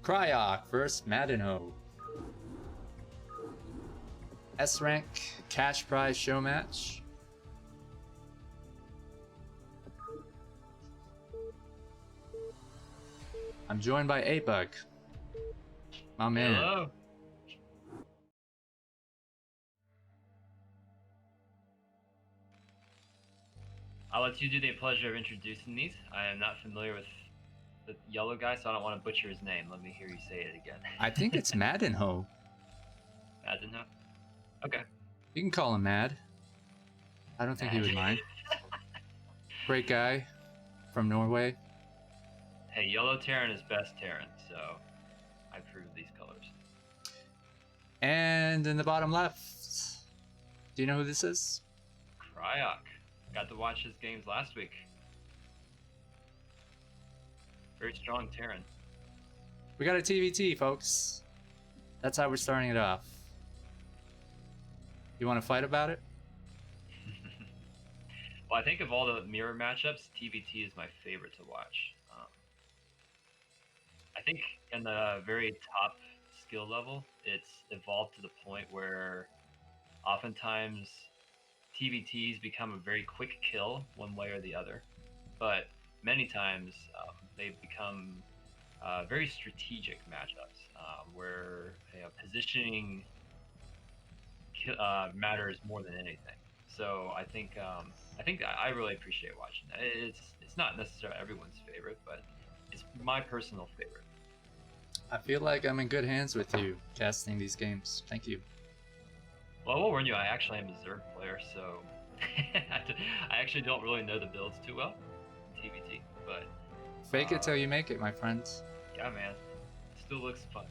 Cryoc versus Madinho. S rank cash prize show match. I'm joined by A-Bug. My man. Hello. I'll let you do the pleasure of introducing these. I am not familiar with the yellow guy, so I don't want to butcher his name. Let me hear you say it again. I think it's Madinho. Madinho? Okay. You can call him Mad. I don't think he would mind. Great guy from Norway. Hey, yellow Terran is best Terran, so I approve these colors. And in the bottom left, do you know who this is? Cryoc. Got to watch his games last week. Very strong Terran. We got a TVT, folks. That's how we're starting it off. You want to fight about it? Well, I think of all the mirror matchups, TVT is my favorite to watch. I think in the very top skill level, it's evolved to the point where oftentimes TVTs become a very quick kill one way or the other, but many times they become very strategic matchups where positioning matters more than anything. So I think I really appreciate watching that. It's not necessarily everyone's favorite, but it's my personal favorite. I feel like I'm in good hands with you casting these games. Thank you. Well, I will warn you, I actually am a Zerg player, so I actually don't really know the builds too well in TVT, but... Fake it till you make it, my friends. Yeah, man. Still looks fun.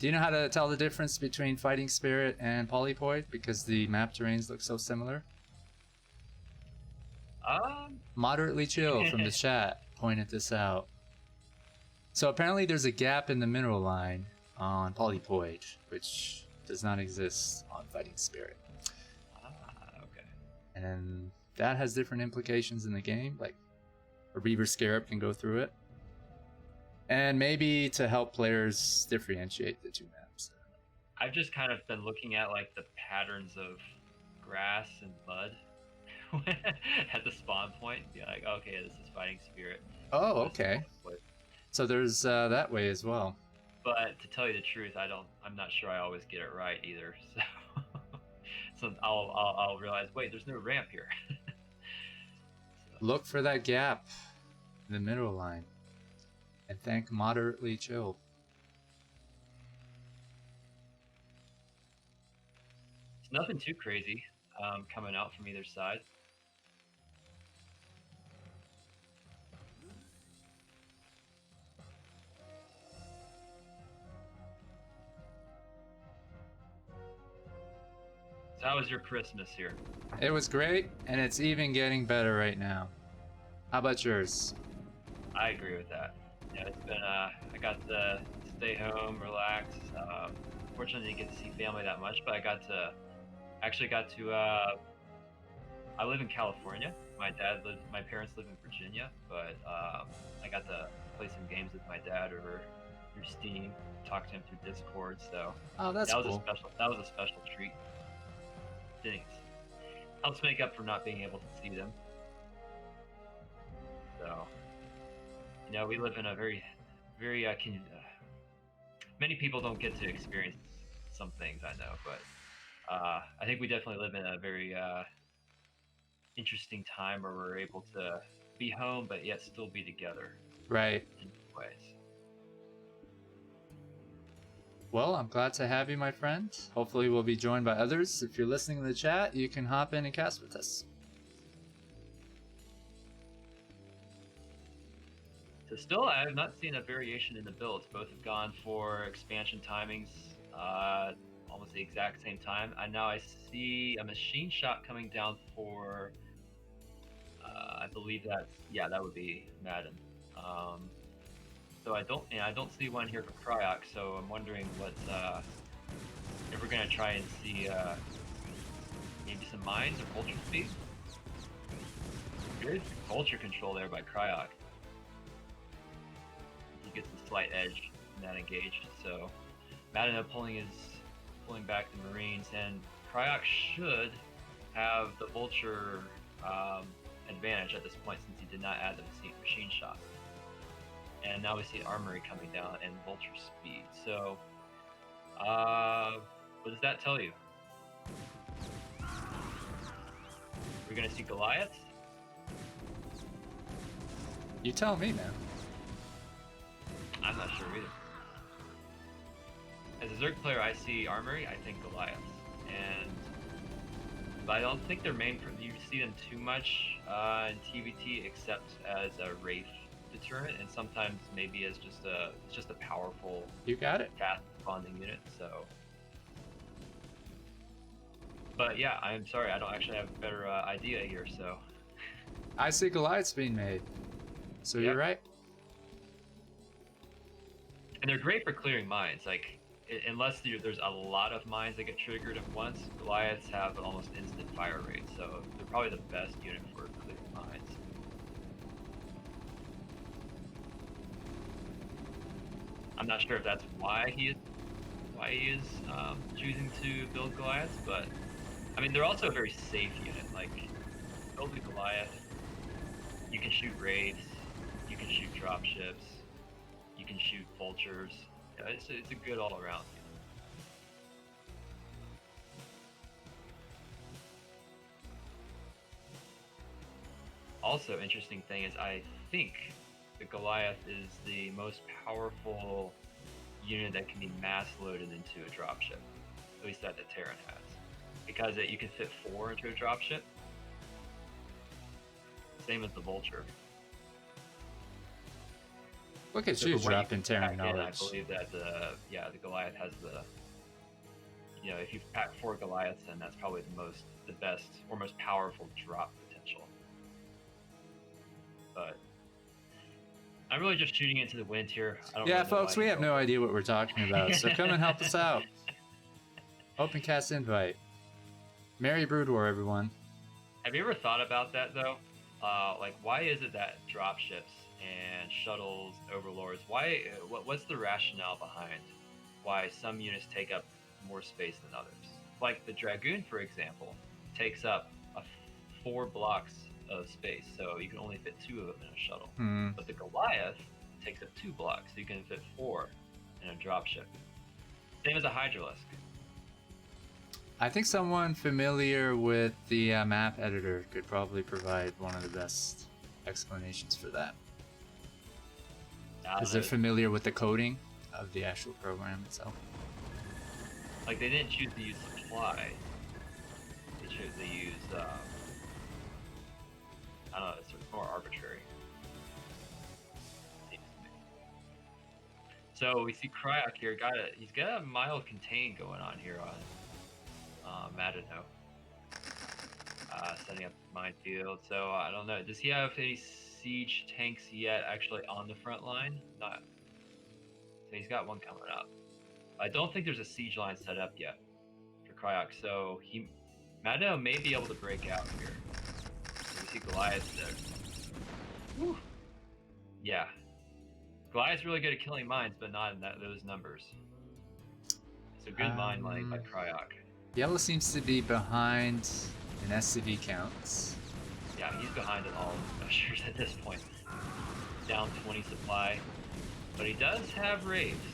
Do you know how to tell the difference between Fighting Spirit and Polypoid? Because the map terrains look so similar. Moderately Chill from the chat pointed this out. So apparently there's a gap in the mineral line on Polypoid, which does not exist on Fighting Spirit. Okay. And that has different implications in the game, like a Reaver Scarab can go through it. And maybe to help players differentiate the two maps. I've just kind of been looking at like the patterns of grass and mud at the spawn point. Be like, okay, this is Fighting Spirit. Oh, okay. So there's that way as well. But to tell you the truth, I'm not sure I always get it right either. So I'll realize, wait, there's no ramp here. So. Look for that gap in the mineral line. And thank Moderately Chill. It's nothing too crazy coming out from either side. So how was your Christmas here? It was great, and it's even getting better right now. How about yours? I agree with that. Yeah, it's been I got to stay home, relax. Fortunately, I didn't get to see family that much, but I actually got to. I live in California. My parents live in Virginia, but I got to play some games with my dad over through Steam, talk to him through Discord. So that's cool. That was a special treat. Thanks. Helps make up for not being able to see them. So, you know, we live in a very, very many people don't get to experience some things, I know, but I think we definitely live in a very interesting time where we're able to be home but yet still be together. Right. In ways. Well, I'm glad to have you, my friend. Hopefully we'll be joined by others. If you're listening in the chat, you can hop in and cast with us. So still, I have not seen a variation in the builds. Both have gone for expansion timings almost the exact same time. And now I see a machine shop coming down for, I believe that would be Madden. So I don't see one here for Cryoc, so I'm wondering what if we're gonna try and see maybe some mines or vulture speed. Good vulture control there by Cryoc. He gets the slight edge in that engage. So Madinho pulling back the Marines, and Cryoc should have the Vulture advantage at this point since he did not add the machine shot. And now we see Armory coming down and Vulture speed. So, what does that tell you? We're gonna see Goliath? You tell me, man. I'm not sure either. As a Zerg player, I see Armory, I think Goliath. But I don't think they're main. You see them too much in TVT, except as a Wraith deterrent, and sometimes maybe as just a powerful. You got it. Fast responding unit. So, but yeah, I'm sorry, I don't actually have a better idea here. So, I see Goliaths being made. So you're right. And they're great for clearing mines. Like, unless there's a lot of mines that get triggered at once, Goliaths have almost instant fire rate, so they're probably the best unit for clearing mines. I'm not sure if that's why he is choosing to build Goliaths, but I mean they're also a very safe unit. Like, build a Goliath, you can shoot raids, you can shoot dropships, you can shoot vultures. It's a good all around. Also, interesting thing is I think the Goliath is the most powerful unit that can be mass loaded into a dropship. At least that the Terran has. Because you can fit 4 into a dropship. Same as the Vulture. Look at you dropping Terran knowledge. I believe that the Goliath has the, if you pack 4 Goliaths, then that's probably the best or most powerful drop potential. But I'm really just shooting into the wind here. I don't really folks, we have no idea what we're talking about, so come and help us out. Open cast invite. Merry Brood War, everyone. Have you ever thought about that though? Like, why is it that dropships and shuttles, overlords, what's the rationale behind why some units take up more space than others? Like the Dragoon, for example, takes up 4 blocks of space, so you can only fit 2 of them in a shuttle. But the Goliath takes up 2 blocks, so you can fit 4 in a dropship. Same as a Hydralisk. I think someone familiar with the map editor could probably provide one of the best explanations for that. Because they're familiar with the coding of the actual program itself. Like, they didn't choose to use supply. They chose to use, I don't know, it's more arbitrary. So we see Cryoc here, he's got a mild contain going on here on Madinho. Setting up minefield, so I don't know. Does he have any siege tanks yet actually on the front line? Not. So he's got one coming up. I don't think there's a siege line set up yet for Cryoc, so Madinho may be able to break out here. So we see Goliath there. Whew. Yeah. Goliath's really good at killing mines, but not in those numbers. It's a good mine mining by Cryoc. Yellow seems to be behind in SCV counts. Yeah, he's behind in all measures at this point. Down 20 supply. But he does have raids.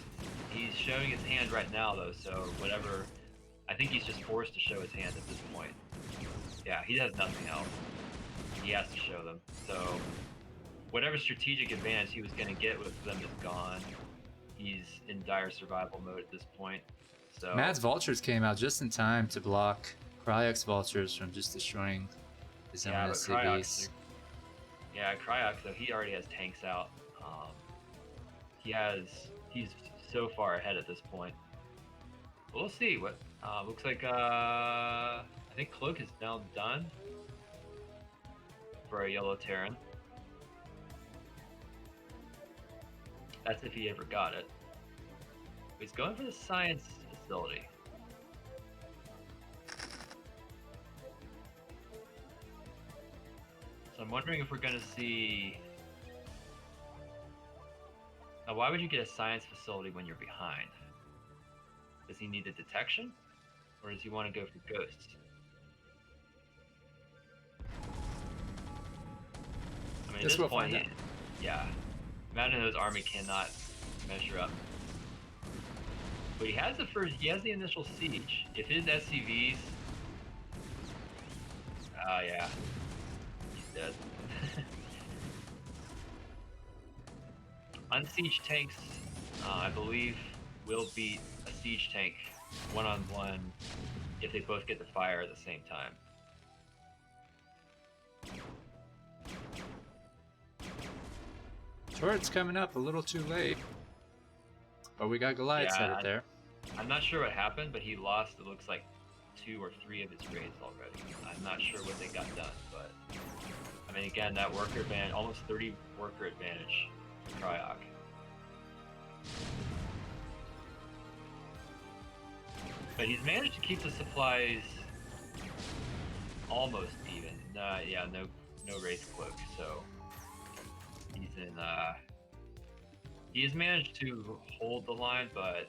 He's showing his hand right now, though, so whatever. I think he's just forced to show his hand at this point. Yeah, he has nothing else. He has to show them. So, whatever strategic advantage he was going to get with them is gone. He's in dire survival mode at this point. So Mad's Vultures came out just in time to block Cryoc's Vultures from just destroying his own SCVs. Cryoc, so he already has tanks out. He's so far ahead at this point. We'll see what looks like. I think Cloak is now done for a yellow Terran. That's if he ever got it. He's going for the science facility. So I'm wondering if we're going to see Now, why would you get a science facility when you're behind? Does he need the detection? Or does he want to go for ghosts? I mean, at this We'll point, find out. yeah. Madinho's army cannot measure up. But he has the initial siege. If his SCVs... yeah. He's dead. Unsiege tanks, I believe, will beat a siege tank one-on-one if they both get the fire at the same time. Turret's coming up a little too late. But we got Goliath Yeah, headed there. I'm not sure what happened, but he lost, it looks like, 2 or 3 of his raids already. I'm not sure what they got done, but... I mean, again, that worker advantage, almost 30 worker advantage for Cryoc. But he's managed to keep the supplies almost even. Yeah, no Wraith Cloak, so... He's in, he has managed to hold the line, but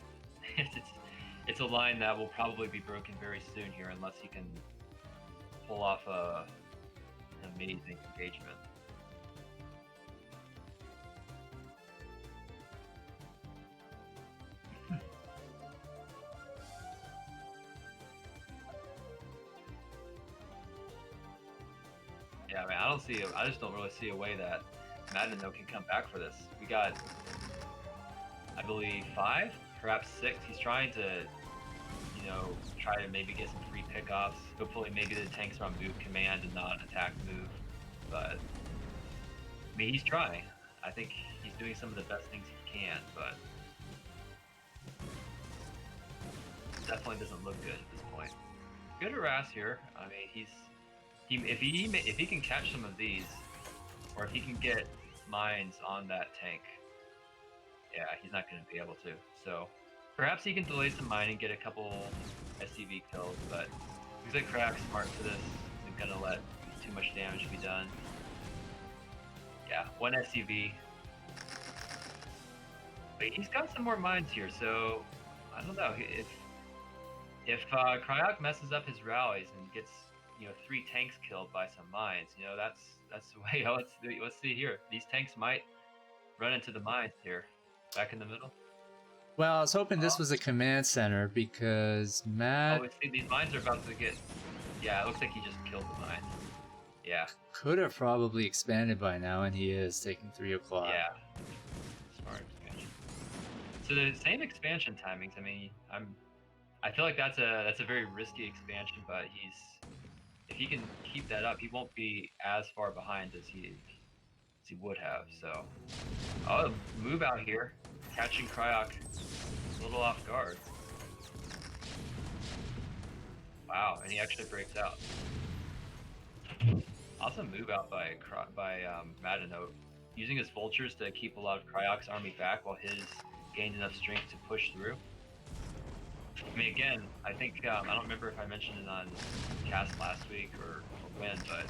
it's a line that will probably be broken very soon here unless he can pull off an amazing engagement. Yeah, I mean, I just don't really see a way that Madinho can come back for this. We got, I believe, 5, perhaps 6. He's trying to, try to maybe get some free pickoffs. Hopefully, maybe the tanks are on move command and not attack move. But I mean, he's trying. I think he's doing some of the best things he can, but it definitely doesn't look good at this point. Good harass here. I mean, if he can catch some of these, or if he can get mines on that tank, yeah, he's not going to be able to. So perhaps he can delay some mining, get a couple SCV kills, but looks like Cryoc's smart for this. He's going to let too much damage be done. Yeah, 1 SCV. But he's got some more mines here, so I don't know if Cryoc messes up his rallies and gets 3 tanks killed by some mines, that's the way. Let's see here. These tanks might run into the mines here, back in the middle. Well, I was hoping this was a command center because Matt see, these mines are about to get. Yeah, it looks like he just killed the mines. Yeah. could have probably expanded by now, and he is taking 3 o'clock. Yeah. Smart expansion. So the same expansion timings. I mean, I feel like that's a very risky expansion, but if he can keep that up, he won't be as far behind as he would have. So, move out here, catching Cryoc a little off guard. Wow, and he actually breaks out. Awesome move out by Madinho, using his vultures to keep a lot of Cryoc's army back while his gained enough strength to push through. I mean, again, I think, I don't remember if I mentioned it on cast last week or when, but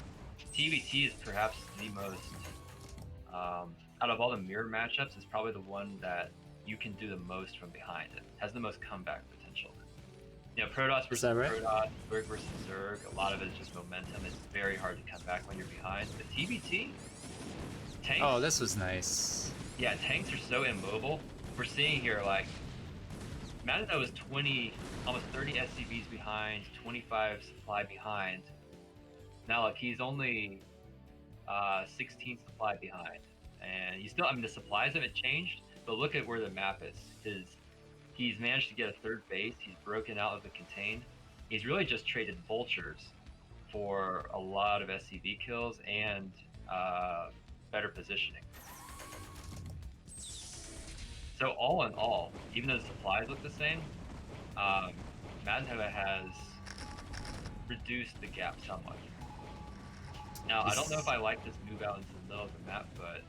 TBT is perhaps the most, out of all the mirror matchups, is probably the one that you can do the most from behind. It has the most comeback potential. Protoss versus Protoss, Zerg versus Zerg, a lot of it is just momentum. It's very hard to come back when you're behind. But TBT, tanks... Oh, this was nice. Yeah, tanks are so immobile. We're seeing here, like, Madinho is 20, almost 30 SCVs behind, 25 supply behind. Now, look, he's only 16 supply behind. And the supplies haven't changed, but look at where the map is. He's managed to get a 3rd base. He's broken out of the contain. He's really just traded vultures for a lot of SCV kills and better positioning. So all in all, even though the supplies look the same, Madinho has reduced the gap somewhat. Now, I don't know if I like this move out into the middle of the map, but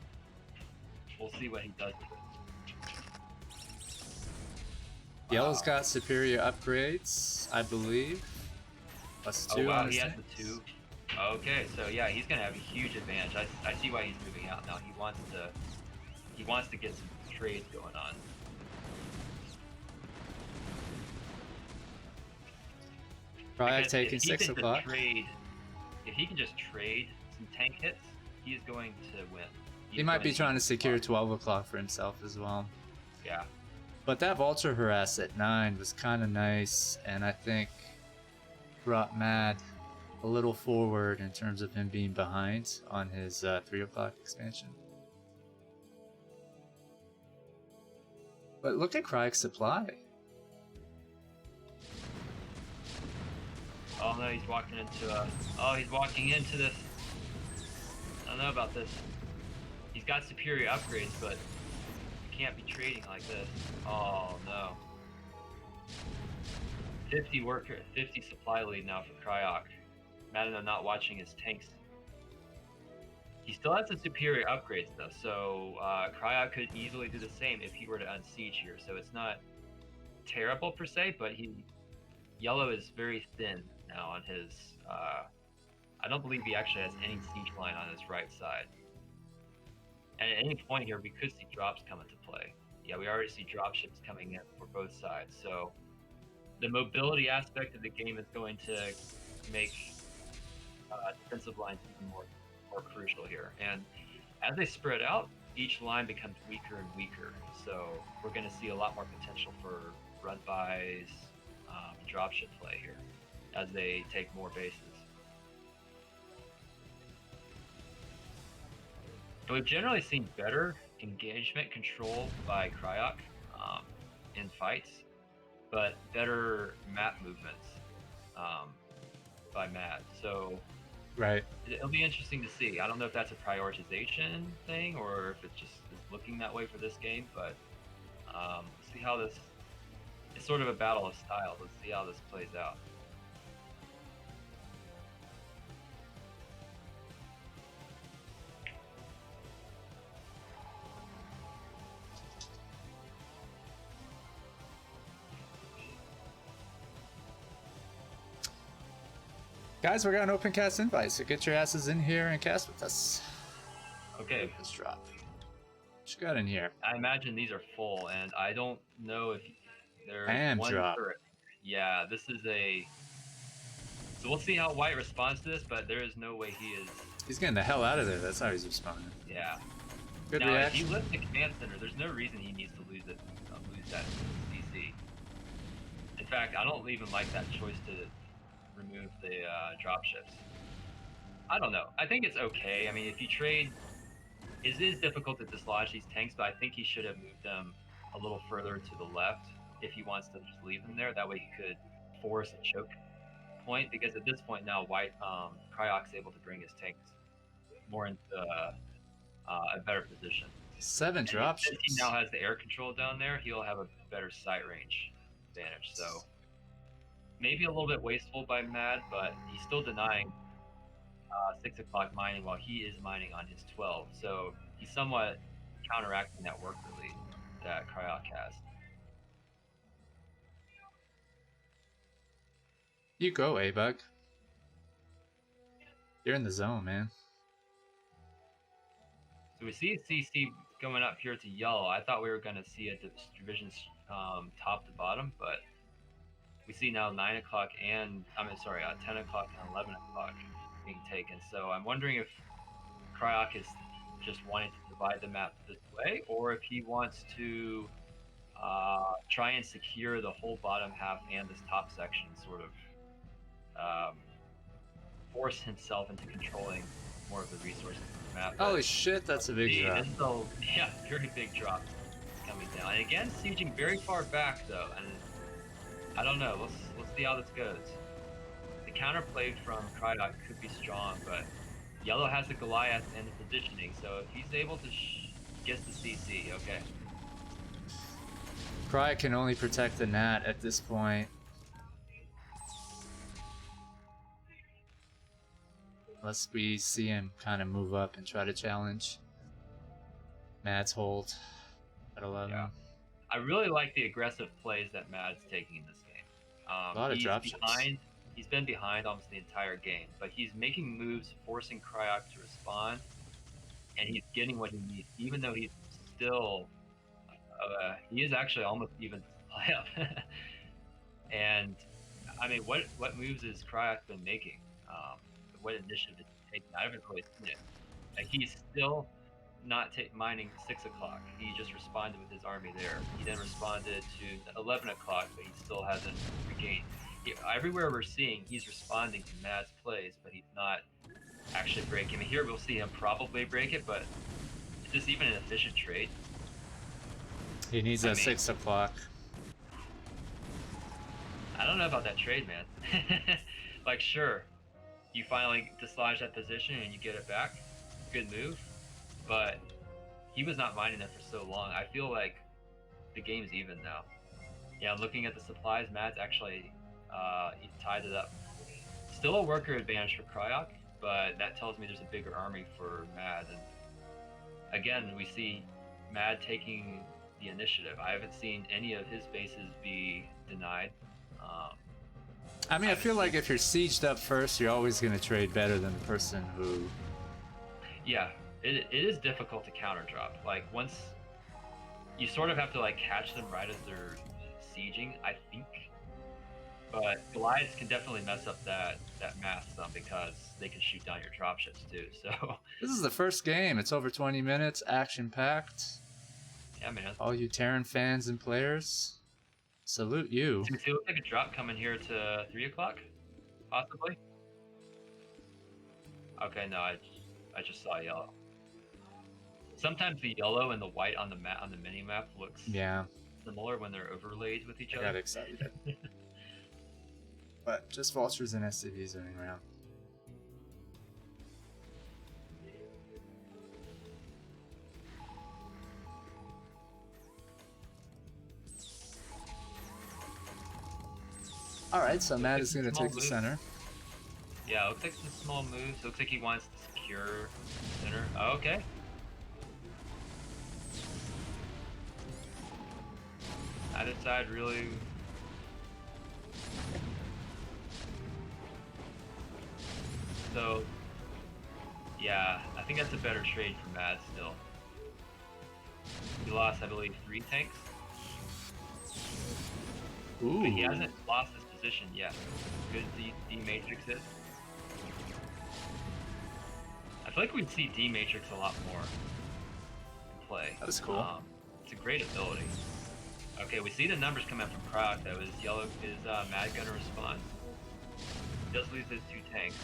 we'll see what he does with it. Yellow's got superior upgrades, I believe. +2 oh, wow, on his he has tanks. the 2. Okay, so yeah, he's gonna have a huge advantage. I see why he's moving out now. He wants to get some trades going on. Cryoc Because taking if he 6 can just o'clock. if he can just trade some tank hits, he is going to win. He might be trying to secure 12 o'clock for himself as well. Yeah. But that Vulture harass at 9 was kind of nice, and I think brought Mad a little forward in terms of him being behind on his 3 o'clock expansion. But look at Cryoc's supply. Oh no, he's walking into he's walking into this. I don't know about this. He's got superior upgrades, but you can't be trading like this. Oh no. 50 supply lead now for Cryoc. Madinho not watching his tanks. He still has the superior upgrades though, so Cryoc could easily do the same if he were to unsiege here. So it's not terrible per se, but Yellow is very thin now on his. I don't believe he actually has any siege line on his right side. And at any point here, we could see drops come into play. Yeah, we already see dropships coming in for both sides. So the mobility aspect of the game is going to make defensive lines even more crucial here. And as they spread out, each line becomes weaker and weaker. So we're going to see a lot more potential for run-bys, dropship play here as they take more bases. And we've generally seen better engagement control by Cryoc in fights, but better map movements by Mad. So Right. it'll be interesting to see. I don't know if that's a prioritization thing or if it just is looking that way for this game, but we'll see how this. It's sort of a battle of styles. Let's see how this plays out. Guys, we're got an open cast invite, so get your asses in here and cast with us. Okay. Let's drop. What you got in here? I imagine these are full, and I don't know if there's Bam, one drop. turret. Yeah, this is a. So we'll see how White responds to this, but there is no way he is. He's getting the hell out of there. That's how he's responding. Yeah. Good now, reaction. if he lifts the command center, there's no reason he needs to lose that CC. In fact, I don't even like that choice to remove the dropships. I don't know. I think it's okay. I mean, if you trade, it is difficult to dislodge these tanks, but I think he should have moved them a little further to the left if he wants to just leave them there. That way he could force a choke point, because at this point now, White Cryoc's able to bring his tanks more into a better position. 7 dropships. Since he now has the air control down there, he'll have a better sight range advantage. So maybe a little bit wasteful by Mad, but he's still denying 6 o'clock mining while he is mining on his 12. So he's somewhat counteracting that work release that Cryoc has. You go, A-Bug. You're in the zone, man. So we see a CC going up here to yellow. I thought we were going to see a division top to bottom, but we see now 9 o'clock and, 10 o'clock and 11 o'clock being taken. So I'm wondering if Cryoc is just wanting to divide the map this way, or if he wants to try and secure the whole bottom half and this top section, sort of force himself into controlling more of the resources of the map. Holy shit, that's a big drop. This is a very big drop coming down. And again, sieging very far back though, and I don't know. Let's see how this goes. The counterplay from Cryoc could be strong, but Yellow has the Goliath and the positioning, so if he's able to get the CC, okay. Cryoc can only protect the Nat at this point. Unless we see him kind of move up and try to challenge Mad's hold at 11. Yeah. I really like the aggressive plays that Mad's taking in this game. A lot of dropships. He's been behind almost the entire game, but he's making moves, forcing Cryoc to respond, and he's getting what he needs, even though he's still He is actually almost even to play up. And I mean, what moves has Cryoc been making? What initiative is he taking? I haven't really seen it. Like he's still not mining 6 o'clock. He just responded with his army there. He then responded to 11 o'clock, but he still hasn't regained. Everywhere we're seeing, he's responding to Mad's plays, but he's not actually breaking. I mean, here we'll see him probably break it, but is this even an efficient trade? He needs 6 o'clock. I don't know about that trade, man. Like, sure, you finally dislodge that position and you get it back. Good move. But he was not mining it for so long. I feel like the game's even now. Yeah, looking at the supplies, Matt's actually he tied it up. Still a worker advantage for Cryoc, but that tells me there's a bigger army for Mad. And again, we see Mad taking the initiative. I haven't seen any of his bases be denied. I mean, I feel like if you're sieged up first, you're always going to trade better than the person who... Yeah, it is difficult to counter drop. Like, once you sort of have to like catch them right as they're sieging, I think. But Goliaths can definitely mess up that math some because they can shoot down your dropships too. So this is the first game. It's over 20 minutes, action-packed. Yeah, man. All you Terran fans and players, salute you. Does it look like a drop coming here to 3 o'clock? Possibly? Okay, no, I just saw yellow. Sometimes the yellow and the white on the mini map looks similar when they're overlaid with each other. I got excited. But just vultures and SCVs running around. Alright, so Matt is going to take the center. Yeah, looks like some small moves. Looks like he wants to secure center. Oh, okay. Either side really... So, yeah, I think that's a better trade for Mad still. He lost, I believe, 3 tanks. Ooh. But he hasn't lost his position yet. Good D-Matrix is. I feel like we'd see D-Matrix a lot more in play. That was cool. It's a great ability. Okay, we see the numbers coming from Cryoc though. Is Mad gonna respond? He does lose his 2 tanks.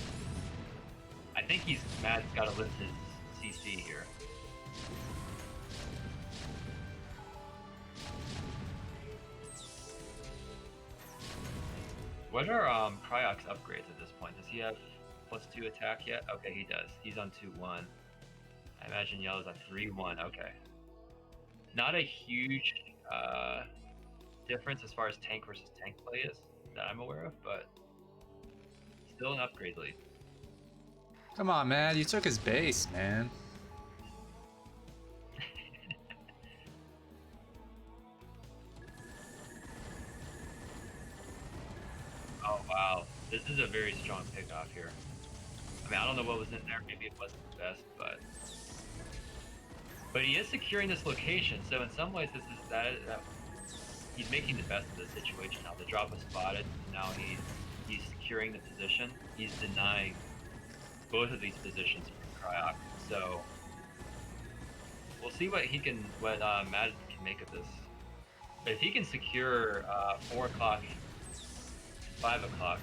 I think Mad's gotta lift his CC here. What are Cryoc's upgrades at this point? Does he have +2 attack yet? Okay, he does. He's on 2-1. I imagine Yellow's on 3-1. Okay. Not a huge difference as far as tank versus tank play is that I'm aware of, but still an upgrade lead. Come on, man. You took his base, man. Oh, wow. This is a very strong pickoff here. I mean, I don't know what was in there. Maybe it wasn't the best, but he is securing this location. So in some ways, this is that he's making the best of the situation. Now the drop was spotted. Now he's securing the position. He's denying both of these positions from Cryoc. So we'll see what Mad can make of this. But if he can secure 4 o'clock, 5 o'clock.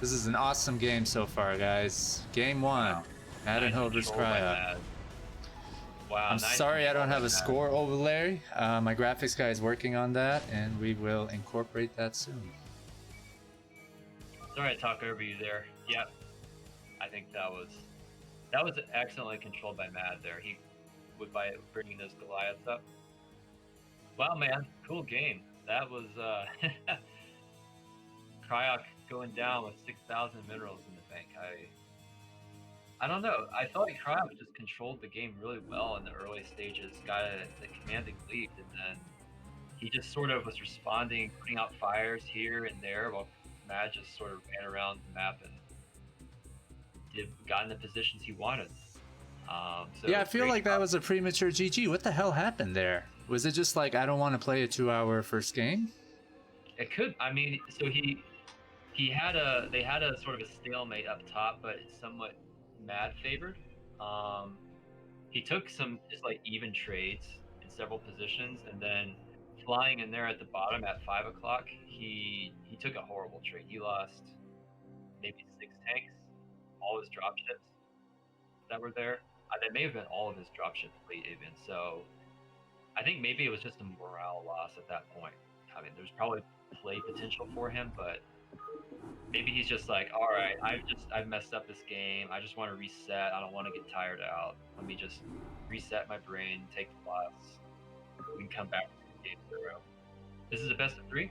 This is an awesome game so far, guys. Game 1. Wow. Madinho vs. Cryoc. Wow, I'm sorry I don't have a score overlay. My graphics guy is working on that, and we will incorporate that soon. Sorry to talk over you there. Yep. I think that was excellently controlled by Mad there. He would by bringing those Goliaths up. Wow, man, cool game. That was Cryoc going down with 6,000 minerals in the bank. I don't know. I felt like Cryoc just controlled the game really well in the early stages, got the commanding lead, and then he just sort of was responding, putting out fires here and there, while Mad just sort of ran around the map and got in the positions he wanted. So Yeah, I feel great like that was a premature GG. What the hell happened there? Was it just like I don't want to play a 2-hour first game? It could. I mean, so they had a sort of a stalemate up top, but it's somewhat Mad favored. Um, he took some just like even trades in several positions, and then flying in there at the bottom at 5 o'clock, he took a horrible trade. He lost maybe 6 tanks, all his dropships that were there. That may have been all of his dropship fleet even. So I think maybe it was just a morale loss at that point. I mean, there's probably play potential for him, but maybe he's just like, all right, I've messed up this game. I just want to reset. I don't want to get tired out. Let me just reset my brain, take the loss. We can come back to game 0. This is a best of 3.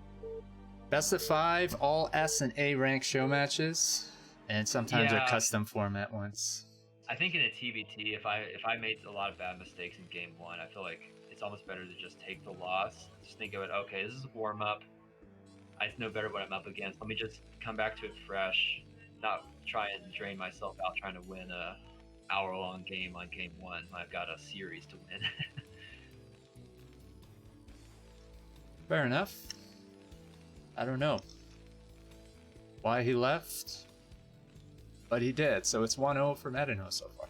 Best of 5, all S and A rank show matches, and sometimes they're Yeah, custom format ones. I think in a TBT, if I made a lot of bad mistakes in game 1, I feel like it's almost better to just take the loss. Just think of it. Okay, this is a warm up. I know better what I'm up against. Let me just come back to it fresh, not try and drain myself out trying to win a hour-long game on game 1. I've got a series to win. Fair enough. I don't know why he left, but he did. So it's 1-0 for Madinho so far.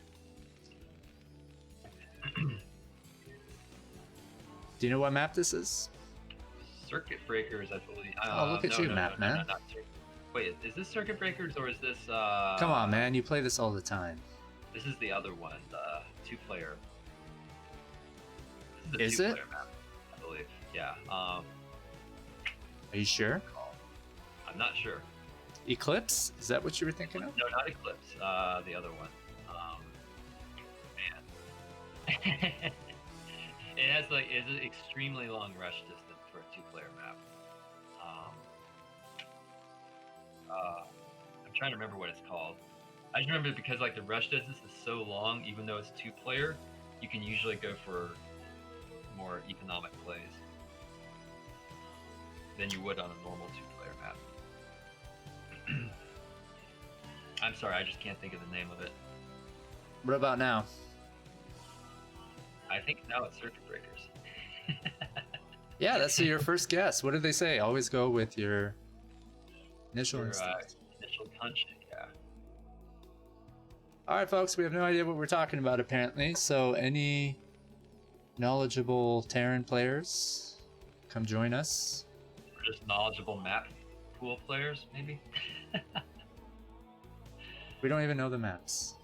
Do you know what map this is? Circuit Breakers, I believe. Oh, look at you, map man. Not Wait, is this Circuit Breakers or is this? Come on, man. You play this all the time. This is the other one, the 2-player. Is it? Map, I believe. Yeah. Are you sure? I'm not sure. Eclipse? Is that what you were thinking of? No, not Eclipse. The other one. Man. It has it's an extremely long rush distance for a 2-player map. I'm trying to remember what it's called. I just remember because like the rush distance is so long, even though it's 2-player, you can usually go for more economic plays than you would on a normal 2-player map. I'm sorry, I just can't think of the name of it. What about now? I think now it's Circuit Breakers. Yeah, that's your first guess. What did they say? Always go with your initial instinct. Initial punch, yeah. All right, folks, we have no idea what we're talking about apparently. So any knowledgeable Terran players, come join us. Or just knowledgeable map pool players, maybe? We don't even know the maps.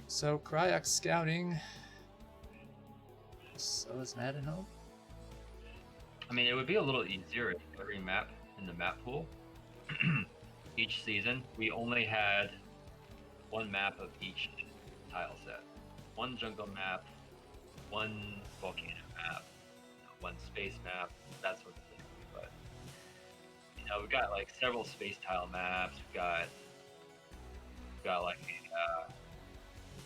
So Cryoc scouting. So is Madinho. I mean, it would be a little easier if every map in the map pool each season we only had one map of each tile set. One jungle map, one volcano map, one space map, that sort of thing. But we've got like several space tile maps. We've got like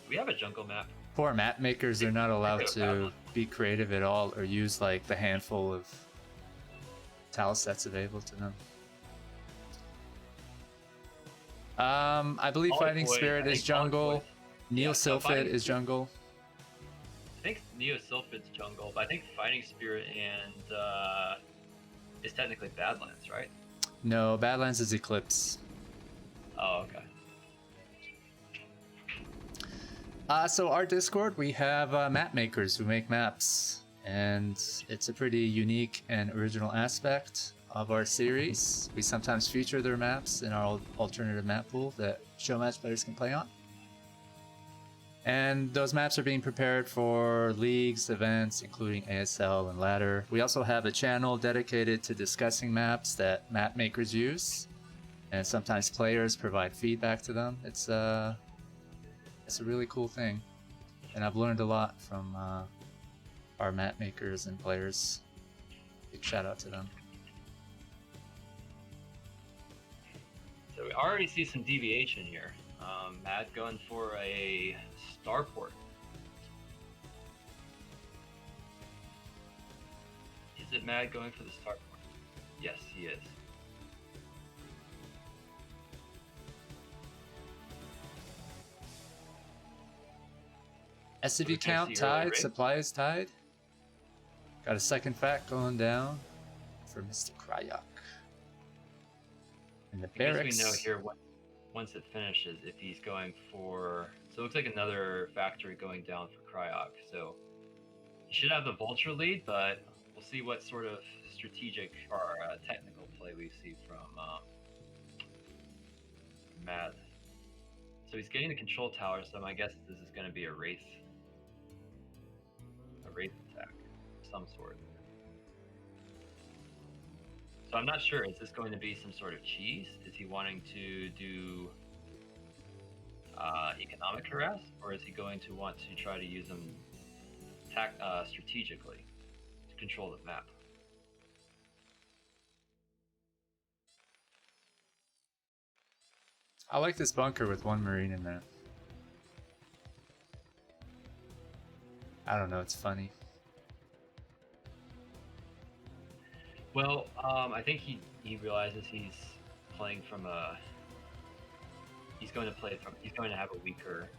do we have a jungle map? Poor map makers are not allowed to be creative at all or use like the handful of tile sets available to them. I believe Fighting Spirit is jungle. Neo-Sylphid is jungle. I think Neo-Sylphid's jungle, but I think Fighting Spirit and is technically Badlands, right? No, Badlands is Eclipse. Oh, okay. So our Discord, we have map makers who make maps, and it's a pretty unique and original aspect of our series. We sometimes feature their maps in our alternative map pool that Showmatch players can play on. And those maps are being prepared for leagues, events, including ASL and ladder. We also have a channel dedicated to discussing maps that map makers use, and sometimes players provide feedback to them. It's a really cool thing, and I've learned a lot from our map makers and players. Big shout out to them. So we already see some deviation here. Matt going for a starport. Is it Matt going for the starport? Yes, he is. SCV we count see early tied, raid? supply is tied. Got a second fact going down for Mr. Cryoc. And the I guess barracks. we know here once it finishes if he's going for. So it looks like another factory going down for Cryoc. So he should have the Vulture lead, but we'll see what sort of strategic or technical play we see from Matt. So he's getting the control tower, so my guess is this is going to be a wraith attack of some sort. So I'm not sure, is this going to be some sort of cheese? Is he wanting to do economic harass, or is he going to want to try to use them strategically to control the map? I like this bunker with one Marine in there. I don't know, it's funny. Well, I think he realizes he's playing from a. He's going to have a weaker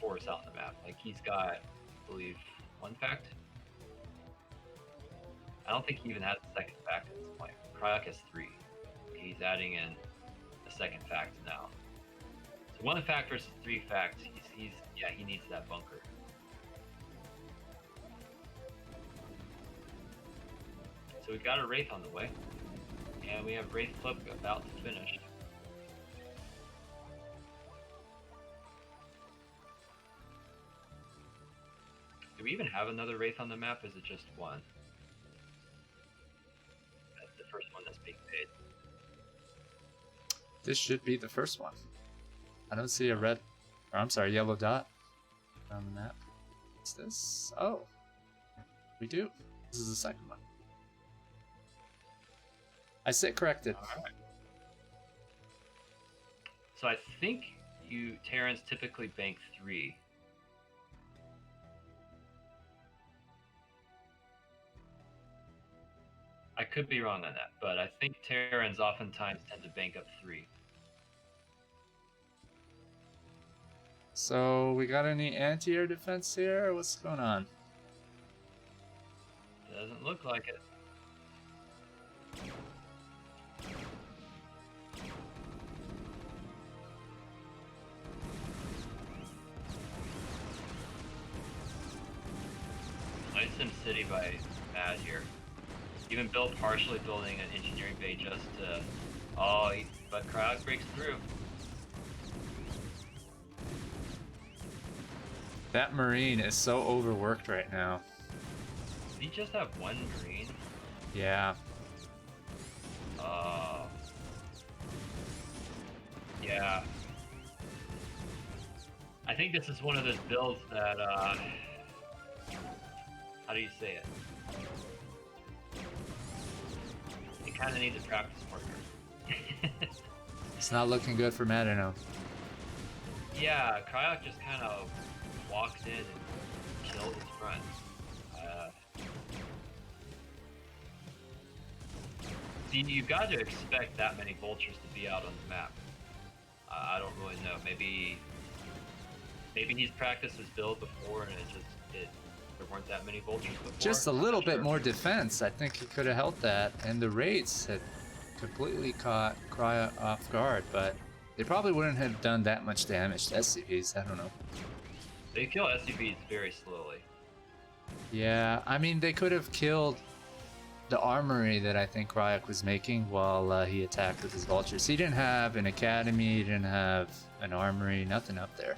force out on the map. Like he's got, I believe, one fact. I don't think he even has a second fact at this point. Cryoc has 3. He's adding in a second fact now. So 1 fact versus 3 facts. He needs that bunker. So we've got a Wraith on the way, and we have Wraith Club about to finish. Do we even have another Wraith on the map? Is it just one? That's the first one that's being paid. This should be the first one. I don't see a red, or I'm sorry, yellow dot on the map. What's this? Oh, we do. This is the second one. I sit corrected. All right. So I think Terrans typically bank 3. I could be wrong on that, but I think Terrans oftentimes tend to bank up 3. So we got any anti-air defense here? What's going on? Doesn't look like it. Nice Sim City by Mad here. Even partially building an engineering bay just to. But Cryoc breaks through. That Marine is so overworked right now. Did he just have 1 Marine? Yeah. Yeah. I think this is one of those builds that, how do you say it? It kind of needs a practice partner. It's not looking good for Madinho. Yeah, Cryoc just kind of walks in and kills his front. You've got to expect that many vultures to be out on the map. I don't really know. Maybe he's practiced his build before and there weren't that many vultures before. Just a little bit more defense. I think he could have held that, and the raids had completely caught Cryo off guard, but they probably wouldn't have done that much damage to SCVs. I don't know. They kill SCVs very slowly. Yeah, I mean, they could have killed the armory that I think Cryoc was making while he attacked with his vultures. He didn't have an academy, he didn't have an armory, nothing up there.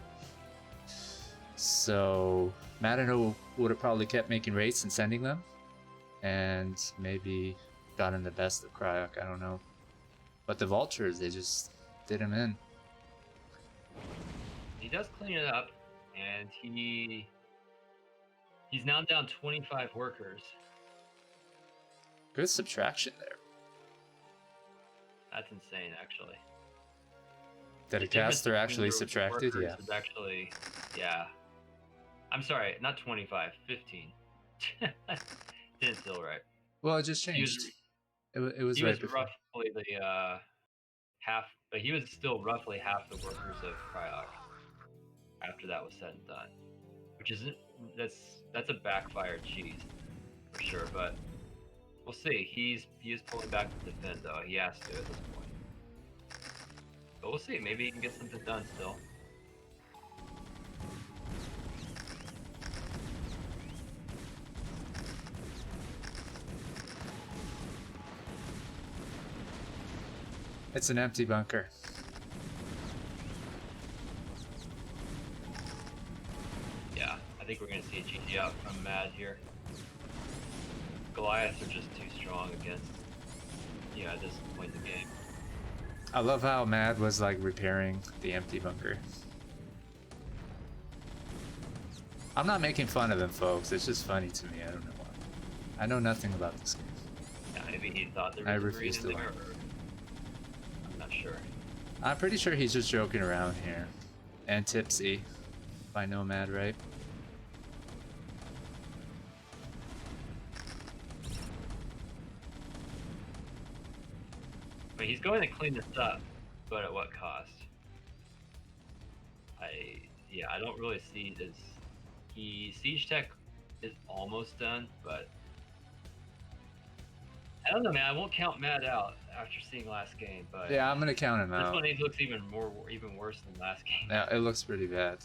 So Madinho would have probably kept making raids and sending them, and maybe gotten the best of Cryoc, I don't know. But the vultures, they just did him in. He does clean it up, and he's now down 25 workers. Good subtraction there. That's insane, actually. That a The difference caster actually between the subtracted? workers Yeah. is actually, yeah. I'm sorry, not 25, 15. Didn't feel right. Well, it just changed. It was He right was before. roughly the half, but he was still roughly half the workers of Cryoc. after that was said and done, which isn't that's a backfired cheese for sure. But we'll see. He is pulling back to defend though. He has to at this point. But we'll see. Maybe he can get something done still. It's an empty bunker. Yeah, I think we're gonna see a GG out from Mad here. Goliaths are just too strong against, at this point in the game. I love how Mad was like repairing the empty bunker. I'm not making fun of him, folks. It's just funny to me. I don't know why. I know nothing about this game. Yeah, maybe he thought there I was a refuse green in to there, learn. or I'm not sure. I'm pretty sure he's just joking around here. And tipsy. If I know Mad right. I mean, he's going to clean this up, but at what cost? I don't really see this. Siege Tech is almost done, but I don't know, man. I won't count Mad out after seeing last game, but Yeah, I'm gonna count him this out. one looks even worse than last game. Yeah, it looks pretty bad.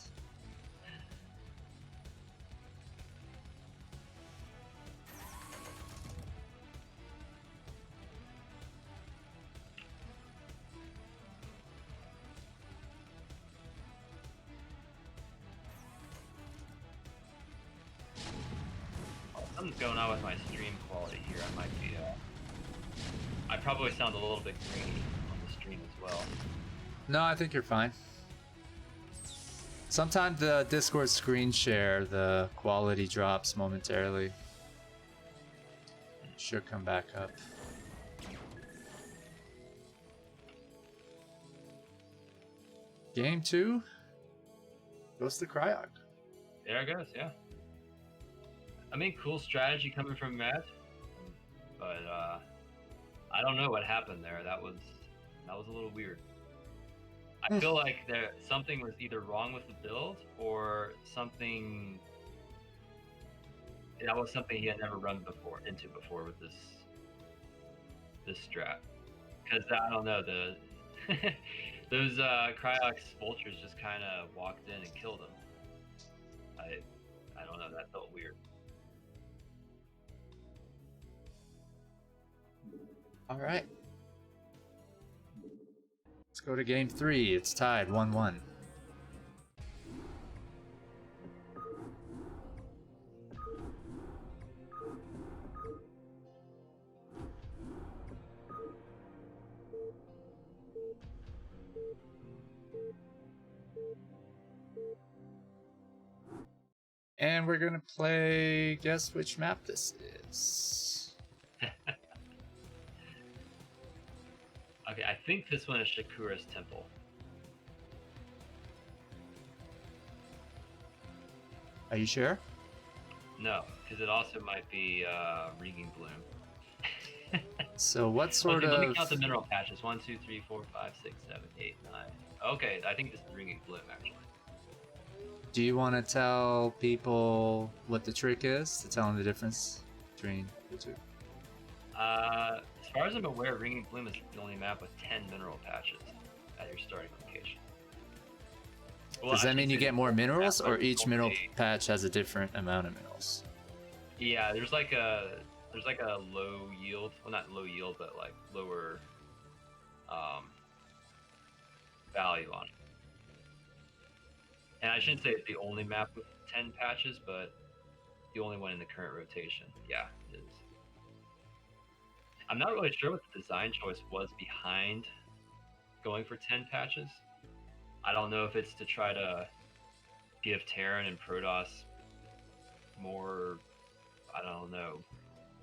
Something's going on with my stream quality here. I might be. I probably sound a little bit grainy on the stream as well. No, I think you're fine. Sometimes the Discord screen share, the quality drops momentarily. Should come back up. Game 2 goes to Cryoc. There it goes. Yeah. I mean, cool strategy coming from Matt, but I don't know what happened there. That was a little weird. I feel like something was either wrong with the build or something. That was something he had never run into before with this strat. Because I don't know, those Cryox vultures just kind of walked in and killed him. I don't know. That felt weird. All right. Let's go to game 3. It's tied 1-1. And we're gonna play, guess which map this is. Okay, I think this one is Shakura's Temple. Are you sure? No, because it also might be Regan Bloom. So what sort Let me of... count the mineral patches. 1, 2, 3, 4, 5, 6, 7, 8, 9. Okay, I think this is Regan Bloom, actually. Do you want to tell people what the trick is to tell them the difference between the two? As far as I'm aware, Ringing Bloom is the only map with 10 mineral patches at your starting location. Well, Does that mean you get more minerals, or but each mineral only- patch has a different amount of minerals? Yeah, there's like a low yield, well not low yield, but like lower value on it. And I shouldn't say it's the only map with 10 patches, but the only one in the current rotation. Yeah, it is. I'm not really sure what the design choice was behind going for 10 patches. I don't know if it's to try to give Terran and Protoss more, I don't know,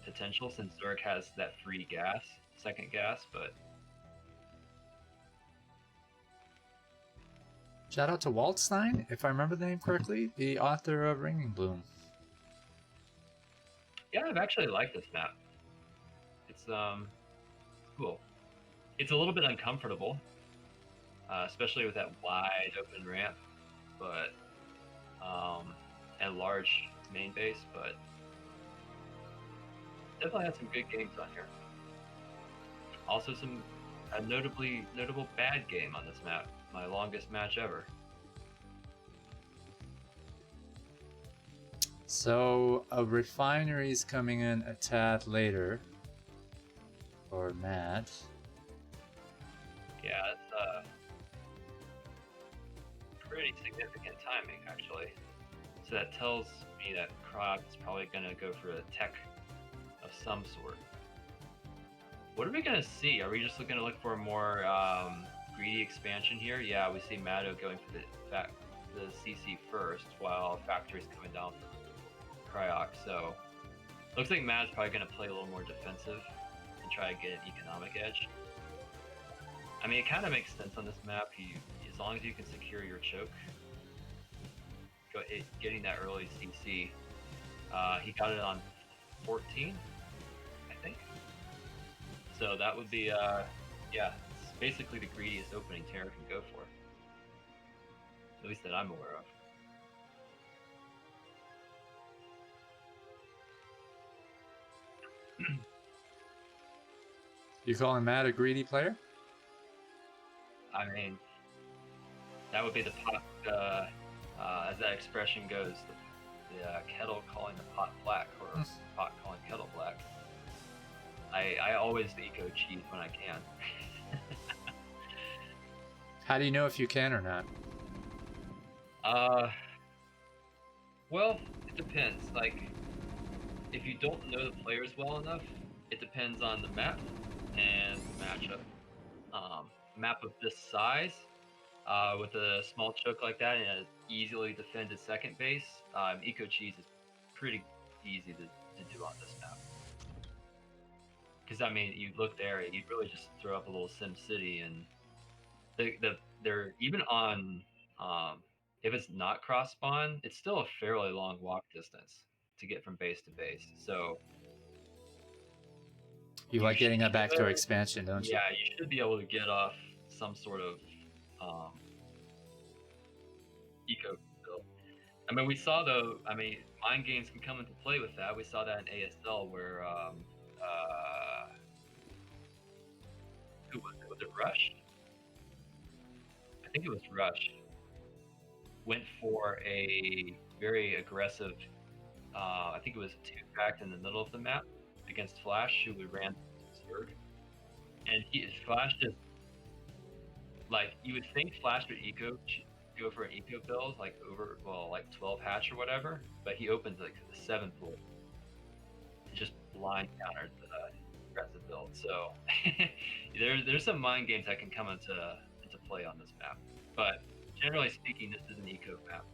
potential, since Zerg has that free gas, second gas, but Shout out to Waldstein, if I remember the name correctly, the author of Ringing Bloom. yeah, I've actually liked this map. It's cool. It's a little bit uncomfortable, especially with that wide open ramp. but and large main base, but definitely had some good games on here. Also a notable bad game on this map. My longest match ever. So a refinery's coming in a tad later. Or Matt. Yeah, it's pretty significant timing actually. So that tells me that Cryoc is probably gonna go for a tech of some sort. What are we gonna see? Are we just gonna look for a more greedy expansion here? Yeah, we see Maddo going for the CC first, while Factory's coming down for Cryoc. So looks like Mad's probably gonna play a little more defensive and try to get an economic edge. I mean, it kind of makes sense on this map. As long as you can secure your choke, getting that early CC. He got it on 14, I think. So that would be, yeah, it's basically the greediest opening Terra can go for. At least that I'm aware of. You calling Matt a greedy player? I mean, that would be the pot, as that expression goes, the kettle calling the pot black, or pot calling kettle black. I always eco cheese when I can. How do you know if you can or not? Well, it depends. Like, if you don't know the players well enough, it depends on the map and the matchup. Map of this size, with a small choke like that and an easily defended second base, eco cheese is pretty easy to do on this map. Because I mean, you look there, you really just throw up a little Sim City, and they're even on if it's not cross spawn, it's still a fairly long walk distance to get from base to base. So You like getting a backdoor expansion, don't you? yeah, you should be able to get off some sort of eco build. I mean, we saw mind games can come into play with that. We saw that in ASL where who was it? Was it Rush? I think it was Rush. Went for a very aggressive, I think it was a two-fact in the middle of the map against Flash, who ran Zerg. And Flash just, like, you would think Flash would go for an eco build, like 12 hatch or whatever, but he opened like the 7th pool. Just blind countered the aggressive build. So there's some mind games that can come into play on this map. But generally speaking, this is an eco map.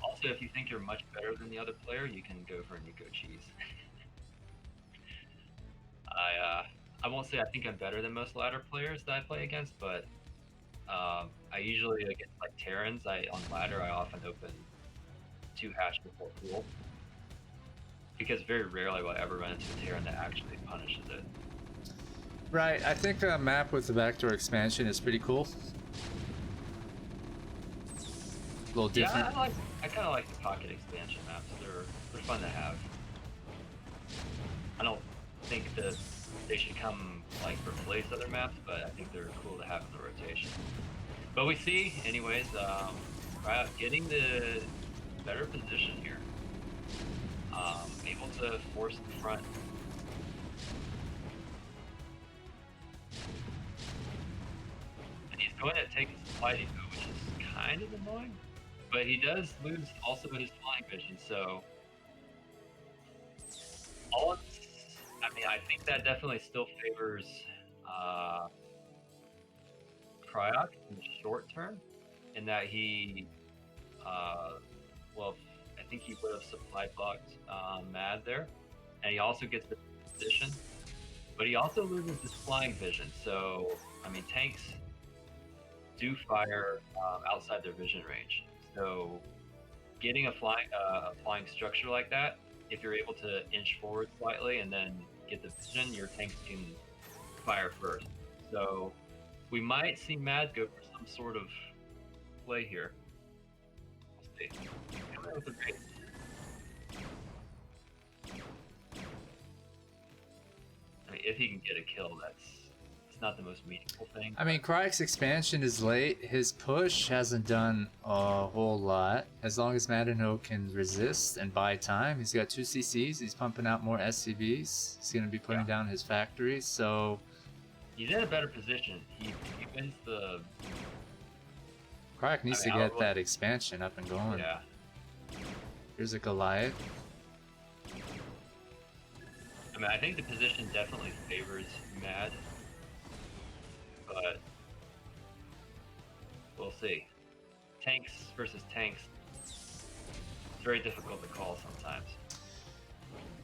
Also, if you think you're much better than the other player, you can go for an eco cheese. I won't say I think I'm better than most ladder players that I play against, but I usually, against like Terrans, on ladder I often open 2 hatch before pool, because very rarely will I ever run into a Terran that actually punishes it. Right, I think a map with the backdoor expansion is pretty cool. A little different. Yeah, I kind of like the pocket expansion maps. They're fun to have. I don't think that they should come like replace other maps, but I think they're cool to have in the rotation. But we see, anyways, Cryoc getting the better position here. Able to force the front. And he's going to take his supply depot, which is kind of annoying. But he does lose also his flying vision, so I think that definitely still favors Cryoc in the short term, in that he, I think he would have supply blocked Mad there, and he also gets the position, but he also loses his flying vision. So I mean, tanks do fire outside their vision range. So getting a flying structure like that if you're able to inch forward slightly and then get the vision, your tanks can fire first. So we might see Mad go for some sort of play here. We'll see. Coming with a base. I mean, if he can get a kill, it's not the most meaningful thing. I mean, Cryoc's expansion is late. His push hasn't done a whole lot. As long as Madinho can resist and buy time, he's got 2 CCs. He's pumping out more SCVs. He's going to be putting down his factories. So he's in a better position. He wins the. Cryoc needs to get that expansion up and going. Yeah. Here's a Goliath. I mean, I think the position definitely favors Mad, but we'll see. Tanks versus tanks, it's very difficult to call sometimes.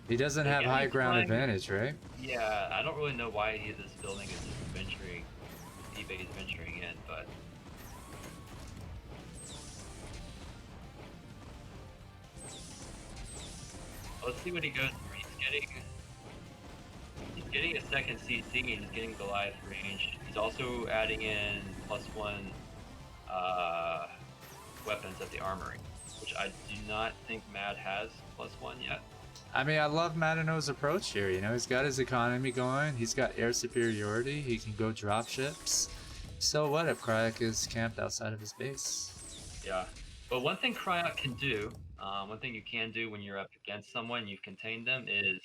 He doesn't have high ground advantage, right? Yeah, I don't really know why this building is venturing, eBay is venturing in, but let's see what he goes for. He's getting a second CC and he's getting Goliath range. He's also adding in +1 weapons at the armory, which I do not think Mad has +1 yet. I mean, I love Madinho's approach here. You know, he's got his economy going. He's got air superiority. He can go drop ships. So what if Cryoc is camped outside of his base? Yeah, but one thing Cryoc can do, one thing you can do when you're up against someone, you've contained them, is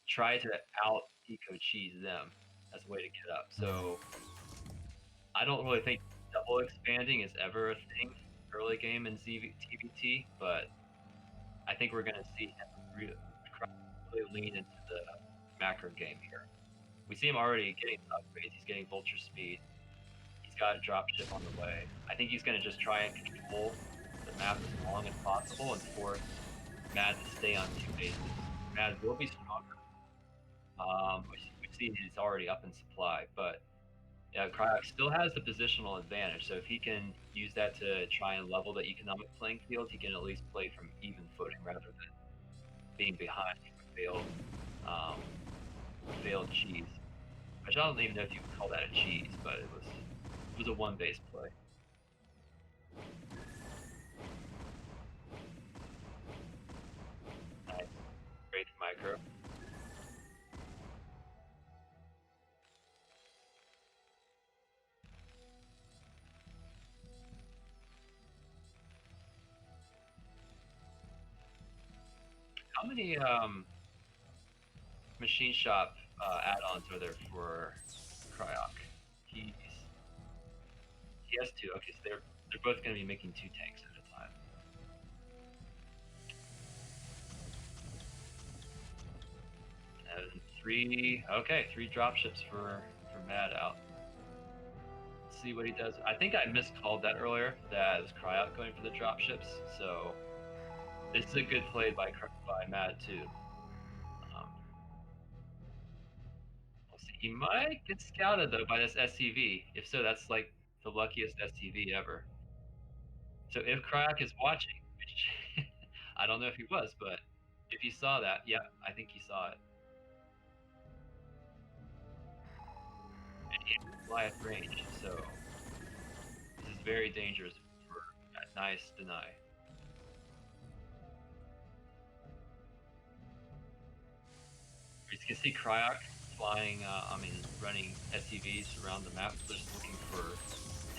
try to out eco cheese them as a way to get up. So I don't really think double expanding is ever a thing early game in TVT, but I think we're going to see him really lean into the macro game here. We see him already getting upgrades. He's getting vulture speed. He's got a dropship on the way. I think he's going to just try and control the map as long as possible and force Mad to stay on 2 bases. Mad will be stronger. We see he's already up in supply, but yeah, Cryoc still has the positional advantage. So if he can use that to try and level the economic playing field, he can at least play from even footing rather than being behind failed cheese. Which I don't even know if you would call that a cheese, but it was a 1 base play. Nice. Great micro. How many machine shop add-ons are there for Cryoc? He has 2. Okay, so they're both going to be making 2 tanks at a time. And 3. Okay, 3 dropships for Mad out. Let's see what he does. I think I miscalled that earlier. That it was Cryoc going for the dropships. So this is a good play by Mad too. We'll see. He might get scouted though by this SCV. If so, that's like the luckiest SCV ever. So if Cryoc is watching, which I don't know if he was, but if he saw that, yeah, I think he saw it. And he has Goliath range, so this is very dangerous for a nice deny. You can see Cryoc flying, running SCVs around the map, just looking for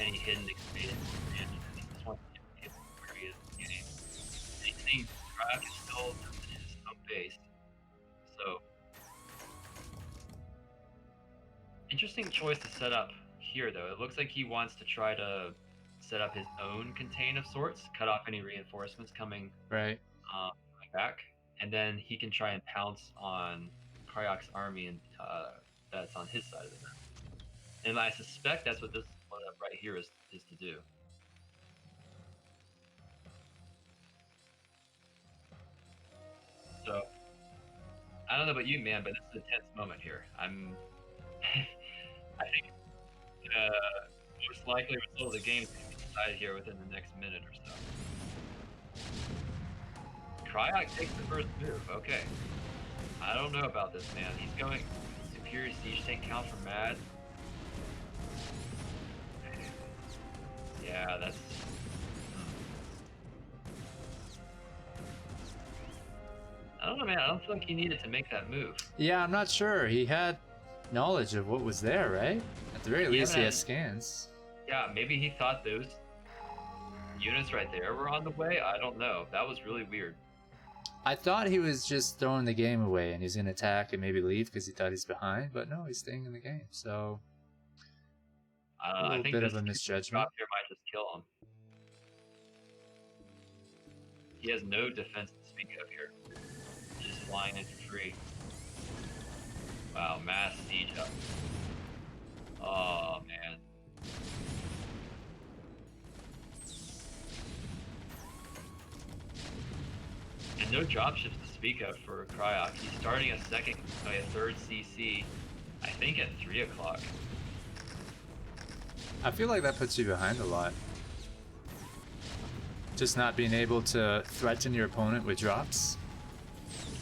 any hidden expansion. And he just wants to get where he is in the game. And he's seeing Cryoc is still in his home base. So, interesting choice to set up here, though. It looks like he wants to try to set up his own contain of sorts, cut off any reinforcements coming back, and then he can try and pounce on Cryoc's army and that's on his side of the map. And I suspect that's what this setup right here is to do. So I don't know about you, man, but it's a tense moment here. I think most likely result of the game is going to be decided here within the next minute or so. Cryoc takes the first move. Okay. I don't know about this, man. He's going superior siege tank count for Mad. Yeah, that's... I don't know, man. I don't feel like he needed to make that move. Yeah, I'm not sure. He had knowledge of what was there, right? At the very least, he has scans. Yeah, maybe he thought those units right there were on the way. I don't know. That was really weird. I thought he was just throwing the game away and he's gonna attack and maybe leave because he thought he's behind, but no, he's staying in the game. So a little bit of a misjudgment. Drop here might just kill him. He has no defense to speak of here. Just flying in for free. Wow, mass siege up. Oh man. And no dropships to speak of for Cryoc. He's starting a third CC, I think at 3 o'clock. I feel like that puts you behind a lot. Just not being able to threaten your opponent with drops.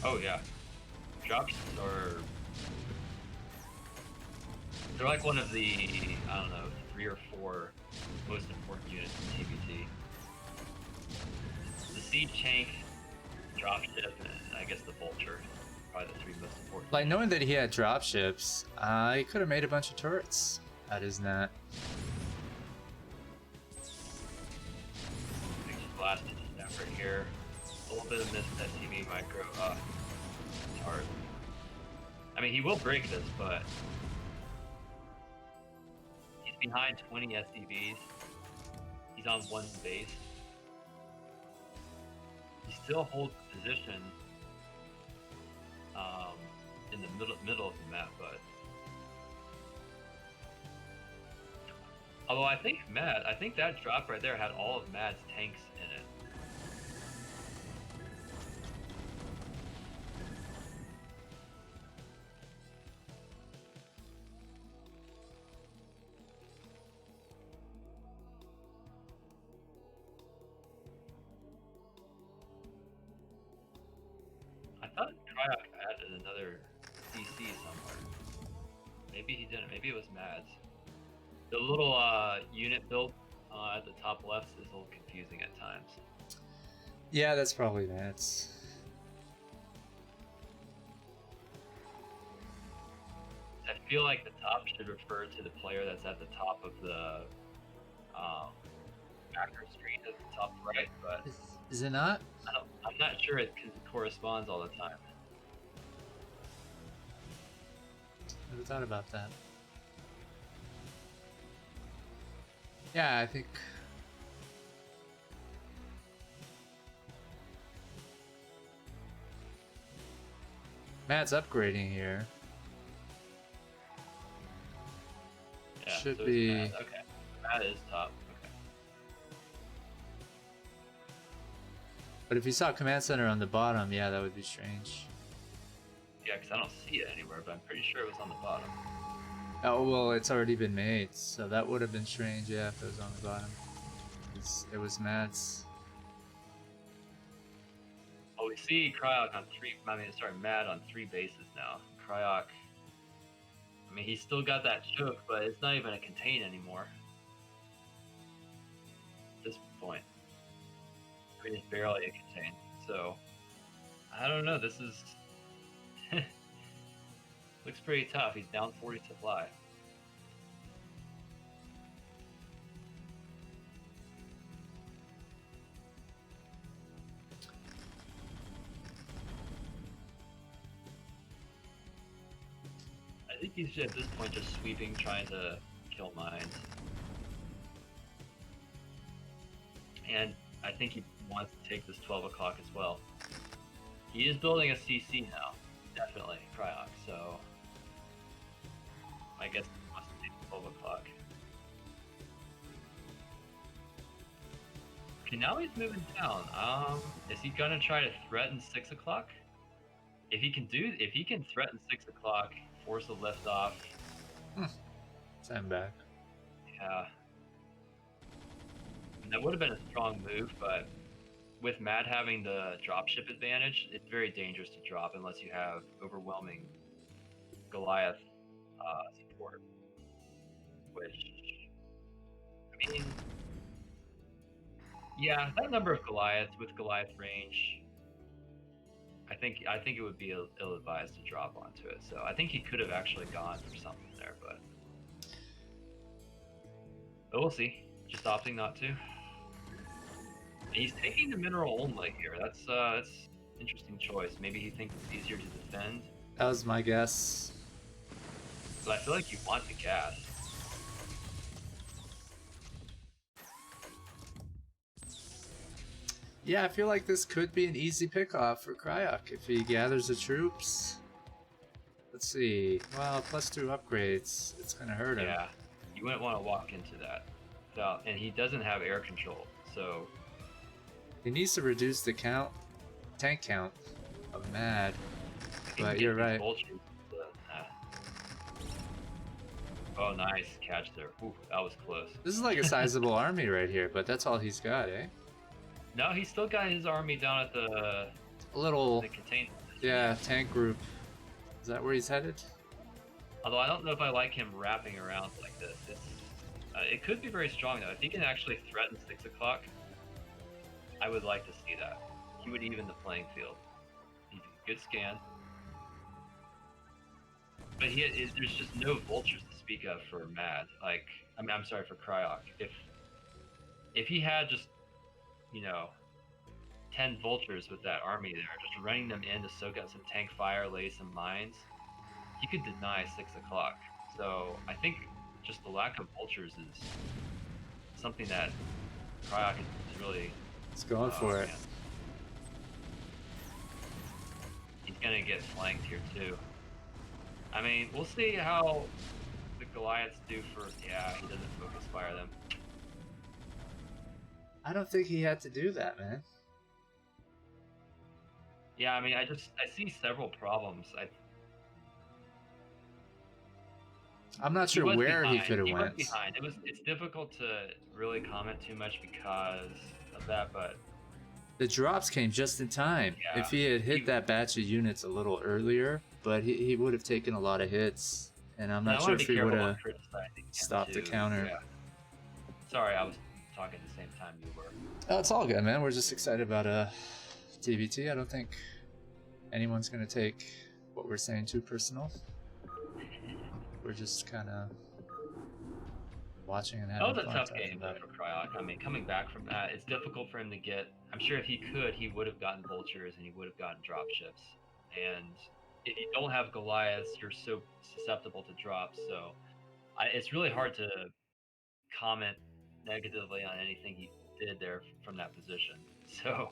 Oh yeah. Drops are... They're like one of the, I don't know, 3 or 4 most important units in TBT. The siege tank, dropship, and I guess the vulture, probably the 3 most important. Like, knowing that he had dropships, he could have made a bunch of turrets out of his net. Just blasted snap right here. A little bit of missed SCV micro. It's hard. I mean, he will break this, but he's behind 20 SCVs. He's on 1 base. He still holds position in the middle of the map, but although I think that drop right there had all of Mad's tanks in it. I thought Cryoc added another CC somewhere. Maybe he didn't. Maybe it was Mad's. The little unit build at the top left is a little confusing at times. Yeah, that's probably Matt's. I feel like the top should refer to the player that's at the top of the macro screen at the top right, but is it not? I'm not sure it corresponds all the time. Never thought about that. Yeah, I think Matt's upgrading here. Yeah, should so be. Matt. Okay, Matt is top. Okay. But if you saw Command Center on the bottom, yeah, that would be strange. Yeah, because I don't see it anywhere, but I'm pretty sure it was on the bottom. Oh, well, it's already been made, so that would have been strange, yeah, if it was on the bottom. It was Matt's. Oh, we see Cryoc on Mad on 3 bases now. Cryoc, I mean, he's still got that choke, but it's not even a contain anymore. At this point. I mean, it's barely a contain. So, I don't know, this is... looks pretty tough. He's down 40 supply. I think he's at this point just sweeping, trying to kill mines. And I think he wants to take this 12 o'clock as well. He is building a CC now, definitely, Cryoc, so I guess he wants to take 12 o'clock. Okay, now he's moving down. Is he gonna try to threaten 6 o'clock? If he can threaten 6 o'clock, force a lift off. Send back. Yeah. And that would have been a strong move, but with Mad having the dropship advantage, it's very dangerous to drop unless you have overwhelming Goliath support. Which, I mean, yeah, that number of Goliaths with Goliath range, I think it would be ill-advised to drop onto it. So I think he could have actually gone for something there, but we'll see. Just opting not to. And he's taking the mineral only here. That's interesting choice. Maybe he thinks it's easier to defend. That was my guess. But I feel like you want the gas. Yeah, I feel like this could be an easy pickoff for Cryoc if he gathers the troops. Let's see. Well, +2 upgrades. It's gonna hurt him. Yeah, you wouldn't want to walk into that. So, and he doesn't have air control, so He needs to reduce the tank count of Mad. he But can you're get these right. vultures, Oh, nice catch there. Ooh, that was close. This is like a sizable army right here, but that's all he's got, eh? No, he's still got his army down at the A little, containment. yeah, tank group. Is that where he's headed? Although I don't know if I like him wrapping around like this. It could be very strong though. If he can actually threaten 6 o'clock, I would like to see that. He would even the playing field. He's a good scan. But there's just no vultures to speak of for Mad. Like, I mean, I'm sorry, for Cryoc. If he had just, 10 vultures with that army there, just running them in to soak up some tank fire, lay some mines, he could deny 6 o'clock. So I think just the lack of vultures is something that Cryoc is really... He's going for it. Man. He's gonna get flanked here too. I mean, we'll see how the Goliaths do for... Yeah, he doesn't focus fire them. I don't think he had to do that, man. Yeah, I mean, I see several problems. I'm not sure where he could have went. Was behind. It's difficult to really comment too much because of that, but the drops came just in time. Yeah, if he had hit that batch of units a little earlier, but he would have taken a lot of hits, and I'm not sure if he would have stopped the counter. Yeah. Sorry, I was talking at the same time you were. Oh, it's all good, man. We're just excited about TVT. I don't think anyone's gonna take what we're saying too personal. We're just kind of watching and having fun. That was a tough game for Cryoc. I mean, coming back from that, it's difficult for him to get... I'm sure if he could, he would have gotten vultures and he would have gotten dropships. And if you don't have Goliaths, you're so susceptible to drops. So it's really hard to comment negatively on anything he did there from that position. So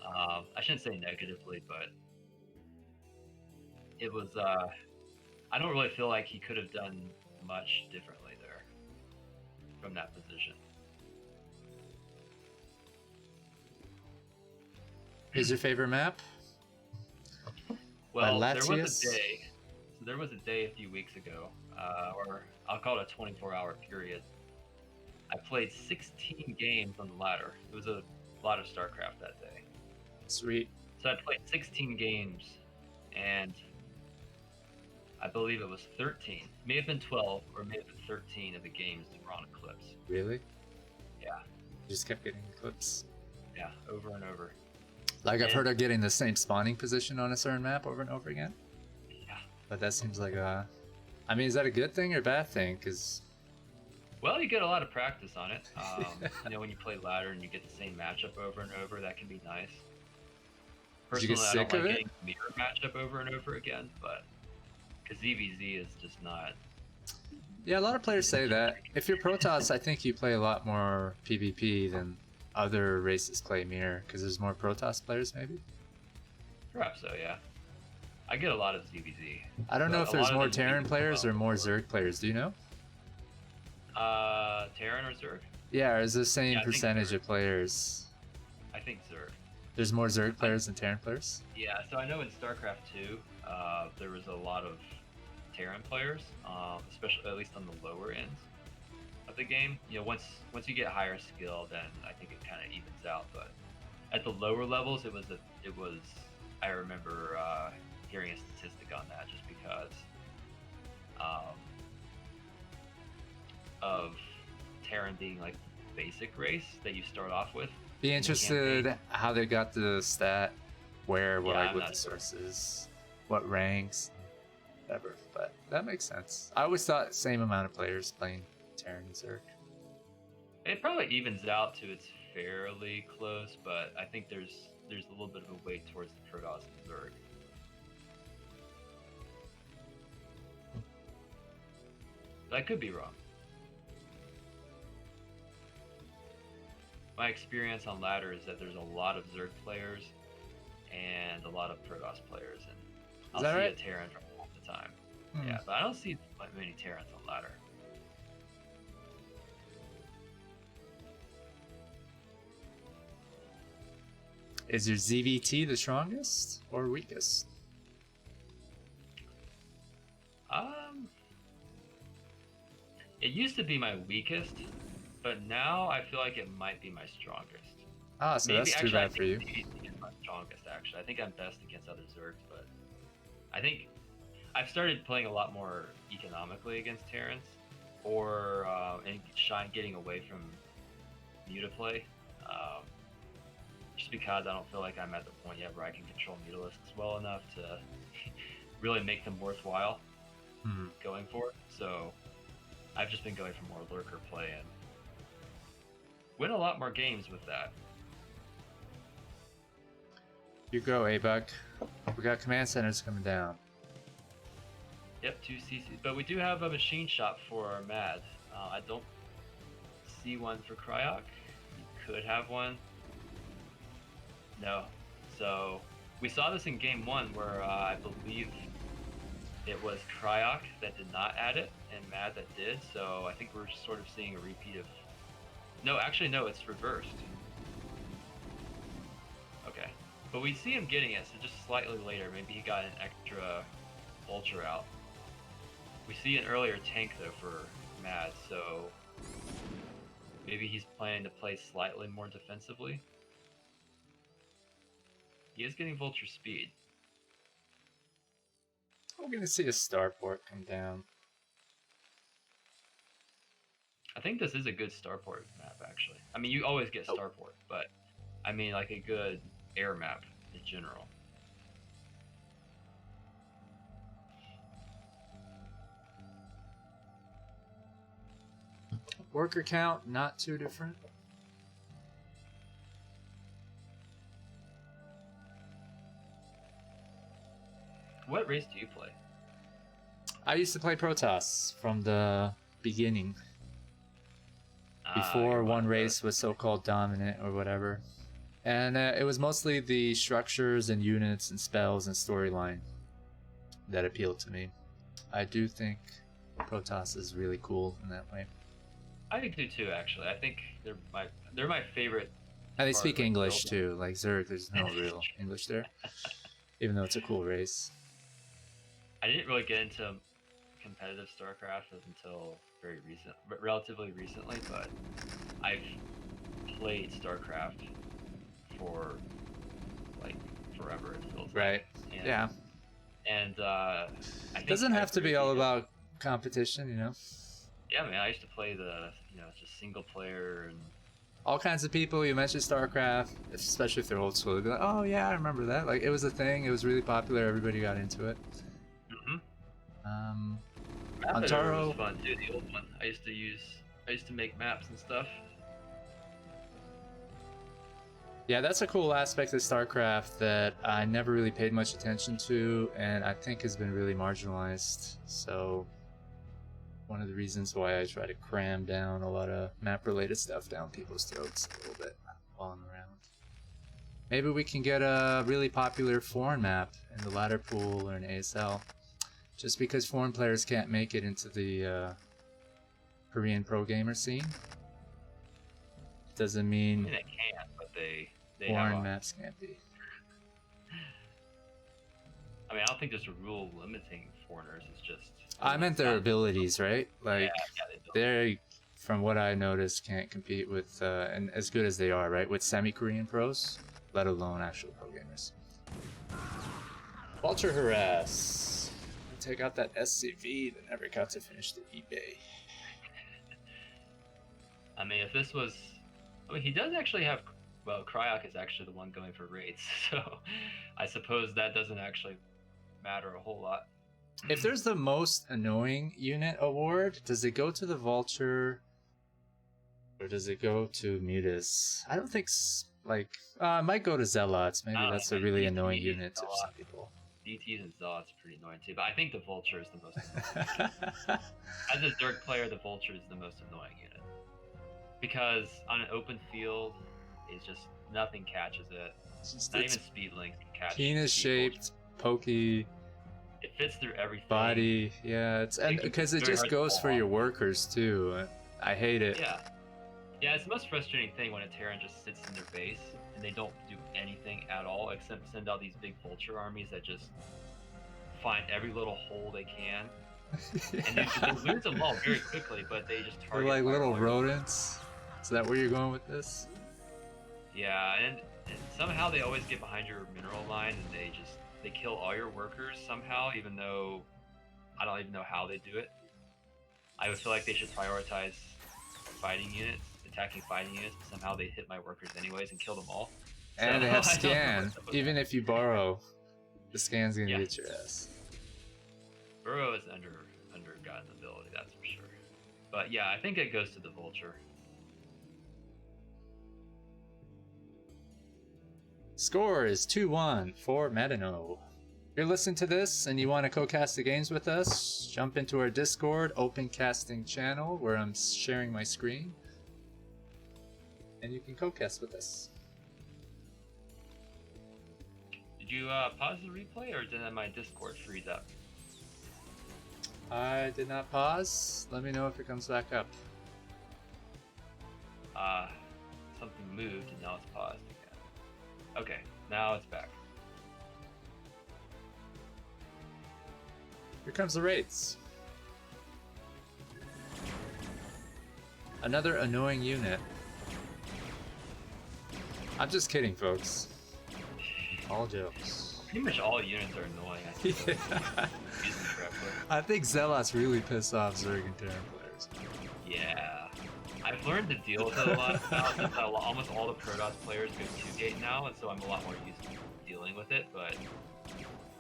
I shouldn't say negatively, but it was... I don't really feel like he could have done much differently there from that position. Is your favorite map? Well, there was a day. So there was a day a few weeks ago, or I'll call it a 24-hour period. I played 16 games on the ladder. It was a lot of StarCraft that day. Sweet. So I played 16 games, and I believe it was 13. It may have been 12 or may have been 13 of the games that were on Eclipse. Really? Yeah. You just kept getting Eclipse? Yeah, over and over. Like, I've heard of getting the same spawning position on a certain map over and over again. Yeah. But that seems like a... I mean, is that a good thing or a bad thing? Because... Well, you get a lot of practice on it. When you play ladder and you get the same matchup over and over, that can be nice. Personally, I don't like getting the mirror matchup over and over again, but... Because ZVZ is just not... Yeah, a lot of players say that. If you're Protoss, I think you play a lot more PvP than other races play mirror, because there's more Protoss players, maybe? Perhaps so, yeah. I get a lot of ZVZ. I don't know if there's more Terran players or more Zerg players, do you know? Terran or Zerg? Yeah, or is the same percentage of players? I think Zerg. There's more Zerg players than Terran players? Yeah, so I know in StarCraft 2, there was a lot of Terran players, especially at least on the lower ends of the game. Once you get higher skill, then I think it kind of evens out. But at the lower levels, it was. I remember hearing a statistic on that just because um, of Terran being like the basic race that you start off with. Be in the interested campaign. how they got the stat, where, what, Yeah, like I'm what not the sure. sources, what ranks, whatever. But that makes sense. I always thought same amount of players playing Terran and Zerg. It probably evens out to it's fairly close, but I think there's a little bit of a weight towards the Protoss and Zerg. But I could be wrong. My experience on ladder is that there's a lot of Zerg players and a lot of Protoss players, and I'll that see right? a Terran from time to time. Hmm. Yeah, but I don't see many Terrans on ladder. Is your ZVT the strongest or weakest? It used to be my weakest, but now I feel like it might be my strongest. Ah, so Maybe that's too actually, I bad for you. think PvP is my strongest. Actually, I think I'm best against other Zergs, but I think I've started playing a lot more economically against Terrans, or and getting away from mutaplay, just because I don't feel like I'm at the point yet where I can control mutalisks well enough to really make them worthwhile going for it. So I've just been going for more lurker play and win a lot more games with that. You go, A-Buck. We got command centers coming down. Yep, 2 CCs. But we do have a machine shop for our MAD. I don't see one for Cryoc. You could have one. No. So we saw this in game 1 where I believe it was Cryoc that did not add it and MAD that did. So I think we're sort of seeing a repeat of... No, actually, no, it's reversed. Okay. But we see him getting it, so just slightly later. Maybe he got an extra Vulture out. We see an earlier tank, though, for Mad, so maybe he's planning to play slightly more defensively. He is getting Vulture speed. We're going to see a starport come down. I think this is a good starport map, actually. I mean, you always get starport, but I mean, like a good air map in general. Worker count, not too different. What race do you play? I used to play Protoss from the beginning. Before one race was so-called dominant or whatever. And it was mostly the structures and units and spells and storyline that appealed to me. I do think Protoss is really cool in that way. I do too, actually. I think they're my favorite. And they speak English too. Like Zerg, there's no real English there, even though it's a cool race. I didn't really get into competitive StarCraft until relatively recently, but I've played StarCraft for like forever. It feels right. Like. And, yeah. And I think doesn't have to be all about competition, you know. Yeah, man. I used to play just single player and all kinds of people. You mentioned StarCraft, especially if they're old school. They'd be like, "Oh yeah, I remember that. Like it was a thing. It was really popular. Everybody got into it." Antaro was fun too. The old one. I used to make maps and stuff. Yeah, that's a cool aspect of StarCraft that I never really paid much attention to, and I think has been really marginalized. So, one of the reasons why I try to cram down a lot of map-related stuff down people's throats a little bit while I'm around. Maybe we can get a really popular foreign map in the ladder pool or an ASL. Just because foreign players can't make it into the Korean pro gamer scene doesn't mean they can't, but they foreign maps can't be. I mean, I don't think there's a rule limiting foreigners. It's just I meant their abilities, right? Like yeah, they, from what I noticed, can't compete with and as good as they are, right? With semi-Korean pros. let alone actual programmers. Vulture harass. Take out that SCV that never got to finish the eBay. I mean, if this was, I mean, he does actually have. Well, Cryoc is actually the one going for raids, so I suppose that doesn't actually matter a whole lot. If there's the most annoying unit award, does it go to the Vulture or does it go to Mutus? I don't think it might go to Zealots. Maybe that's a really annoying unit to some people. DTs and Zealots are pretty annoying too, but I think the Vulture is the most annoying. As a Zerg player, the Vulture is the most annoying unit. Because on an open field, it's just nothing catches it. Not even speed links can catch it. Penis shaped, pokey. It fits through everything. Body, yeah, it's and because it just goes for your workers too. I hate it. Yeah, it's the most frustrating thing when a Terran just sits in their base and they don't do anything at all except send out these big Vulture armies that just find every little hole they can. And they lose them all very quickly, but they just target. They're like little rodents. Is that where you're going with this? Yeah, and somehow they always get behind your mineral line and they kill all your workers somehow, even though I don't even know how they do it. I would feel like they should prioritize fighting units, attacking fighting units, but somehow they hit my workers anyways and kill them all. And they have scan. Even if you borrow, the scan's gonna get your ass. Burrow is undergotten ability, that's for sure. But yeah, I think it goes to the Vulture. Score is 2-1 for Madinho. If you're listening to this and you want to co-cast the games with us, jump into our Discord open casting channel where I'm sharing my screen. And you can co-cast with us. Did you pause the replay or did my Discord freeze up? I did not pause. Let me know if it comes back up. Something moved and now it's paused again. Okay, now it's back. Here comes the raids. Another annoying unit. I'm just kidding, folks. All jokes. Pretty much all units are annoying, I think. Yeah. I think Zealots really piss off Zerg and Terran players. Yeah. I've learned to deal with it a lot now since almost all the Protoss players go 2-gate now, and so I'm a lot more used to dealing with it, but...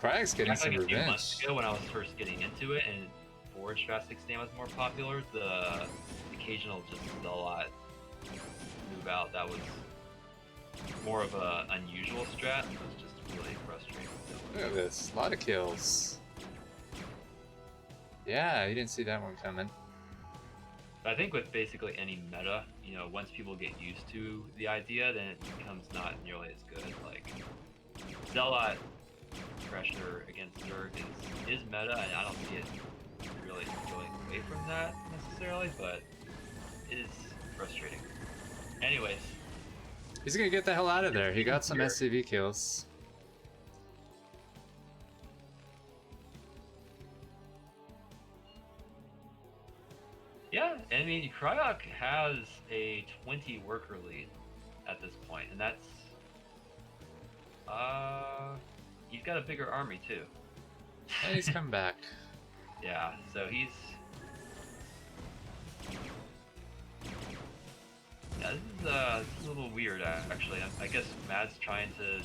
Cryoc's getting some a few revenge. months ago when I was first getting into it and Forge Drastic Stand was more popular, the occasional just Zealot move out, that was more of a unusual strat, and it was just really frustrating. Look at this, a lot of kills. Yeah, you didn't see that one coming. But I think with basically any meta, you know, once people get used to the idea, then it becomes not nearly as good. Like, Zealot pressure against Zerg is meta, and I don't see it really going away from that necessarily, but it is frustrating. Anyways. He's gonna get the hell out of there. He got some SCV kills. Yeah, I mean, Cryoc has a 20 worker lead at this point, and that's he's got a bigger army too. And he's come back. Yeah, so he's this is a little weird actually. I guess Mad's trying to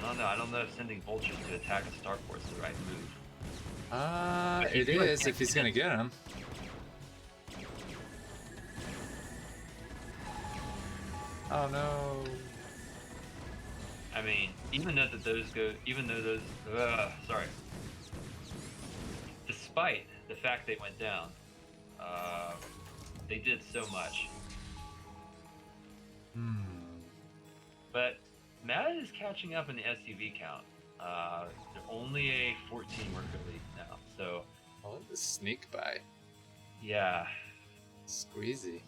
I don't know if sending vultures to attack a starport is the right move. It is if he's gonna get him. Oh no. I mean, even though despite the fact they went down, they did so much. But Mad is catching up in the SCV count. They're only a 14 worker lead now, so... Oh, the sneak by. Yeah. Squeezy.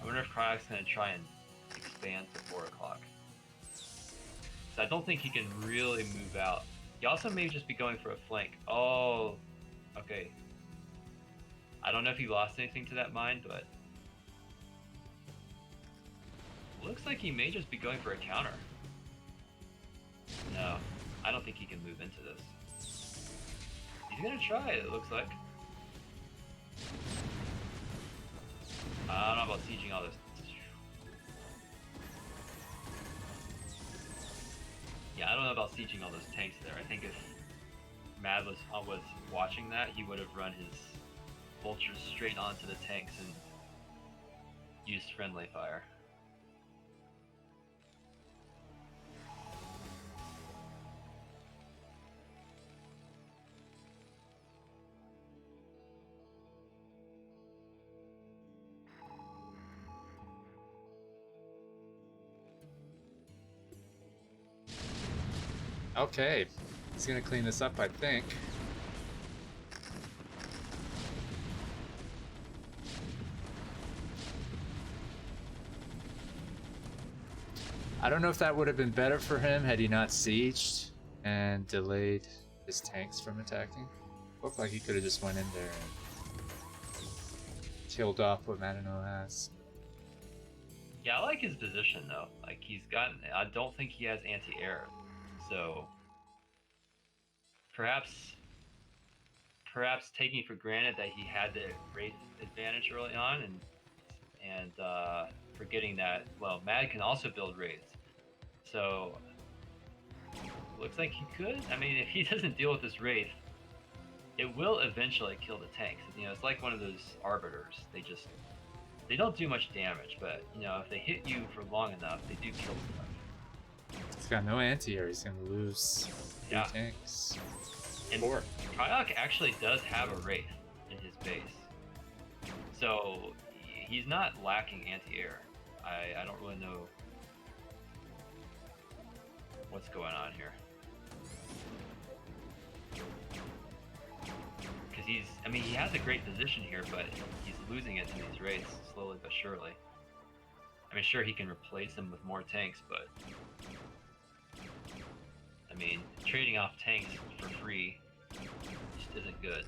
I wonder if Cryoc's gonna try and expand to 4 o'clock. So I don't think he can really move out. He also may just be going for a flank. Oh, Okay. I don't know if he lost anything to that mine, but looks like he may just be going for a counter. No, I don't think he can move into this. He's gonna try it looks like. I don't know about sieging all this. Yeah, I don't know about sieging all those tanks there. I think if Mad was watching that, he would have run his vultures straight onto the tanks and used friendly fire. Okay, he's gonna clean this up, I think. I don't know if that would have been better for him had he not sieged and delayed his tanks from attacking. Looked like he could have just went in there and killed off what Madinho has. Yeah, I like his position though. Like he's got, I don't think he has anti-air, so perhaps taking for granted that he had the wraith advantage early on, and forgetting that Mad can also build wraiths, so looks like he could. I mean, if he doesn't deal with this wraith, it will eventually kill the tanks. You know, it's like one of those arbiters. They don't do much damage, but you know, if they hit you for long enough, they do kill stuff. He's got no anti-air. He's gonna lose 3 Yeah. tanks. And 4. Cryoc actually does have a wraith in his base, so he's not lacking anti-air. I don't really know what's going on here, because he has a great position here, but he's losing it to these wraiths slowly but surely. I mean, sure, he can replace them with more tanks, but I mean, trading off tanks for free just isn't good.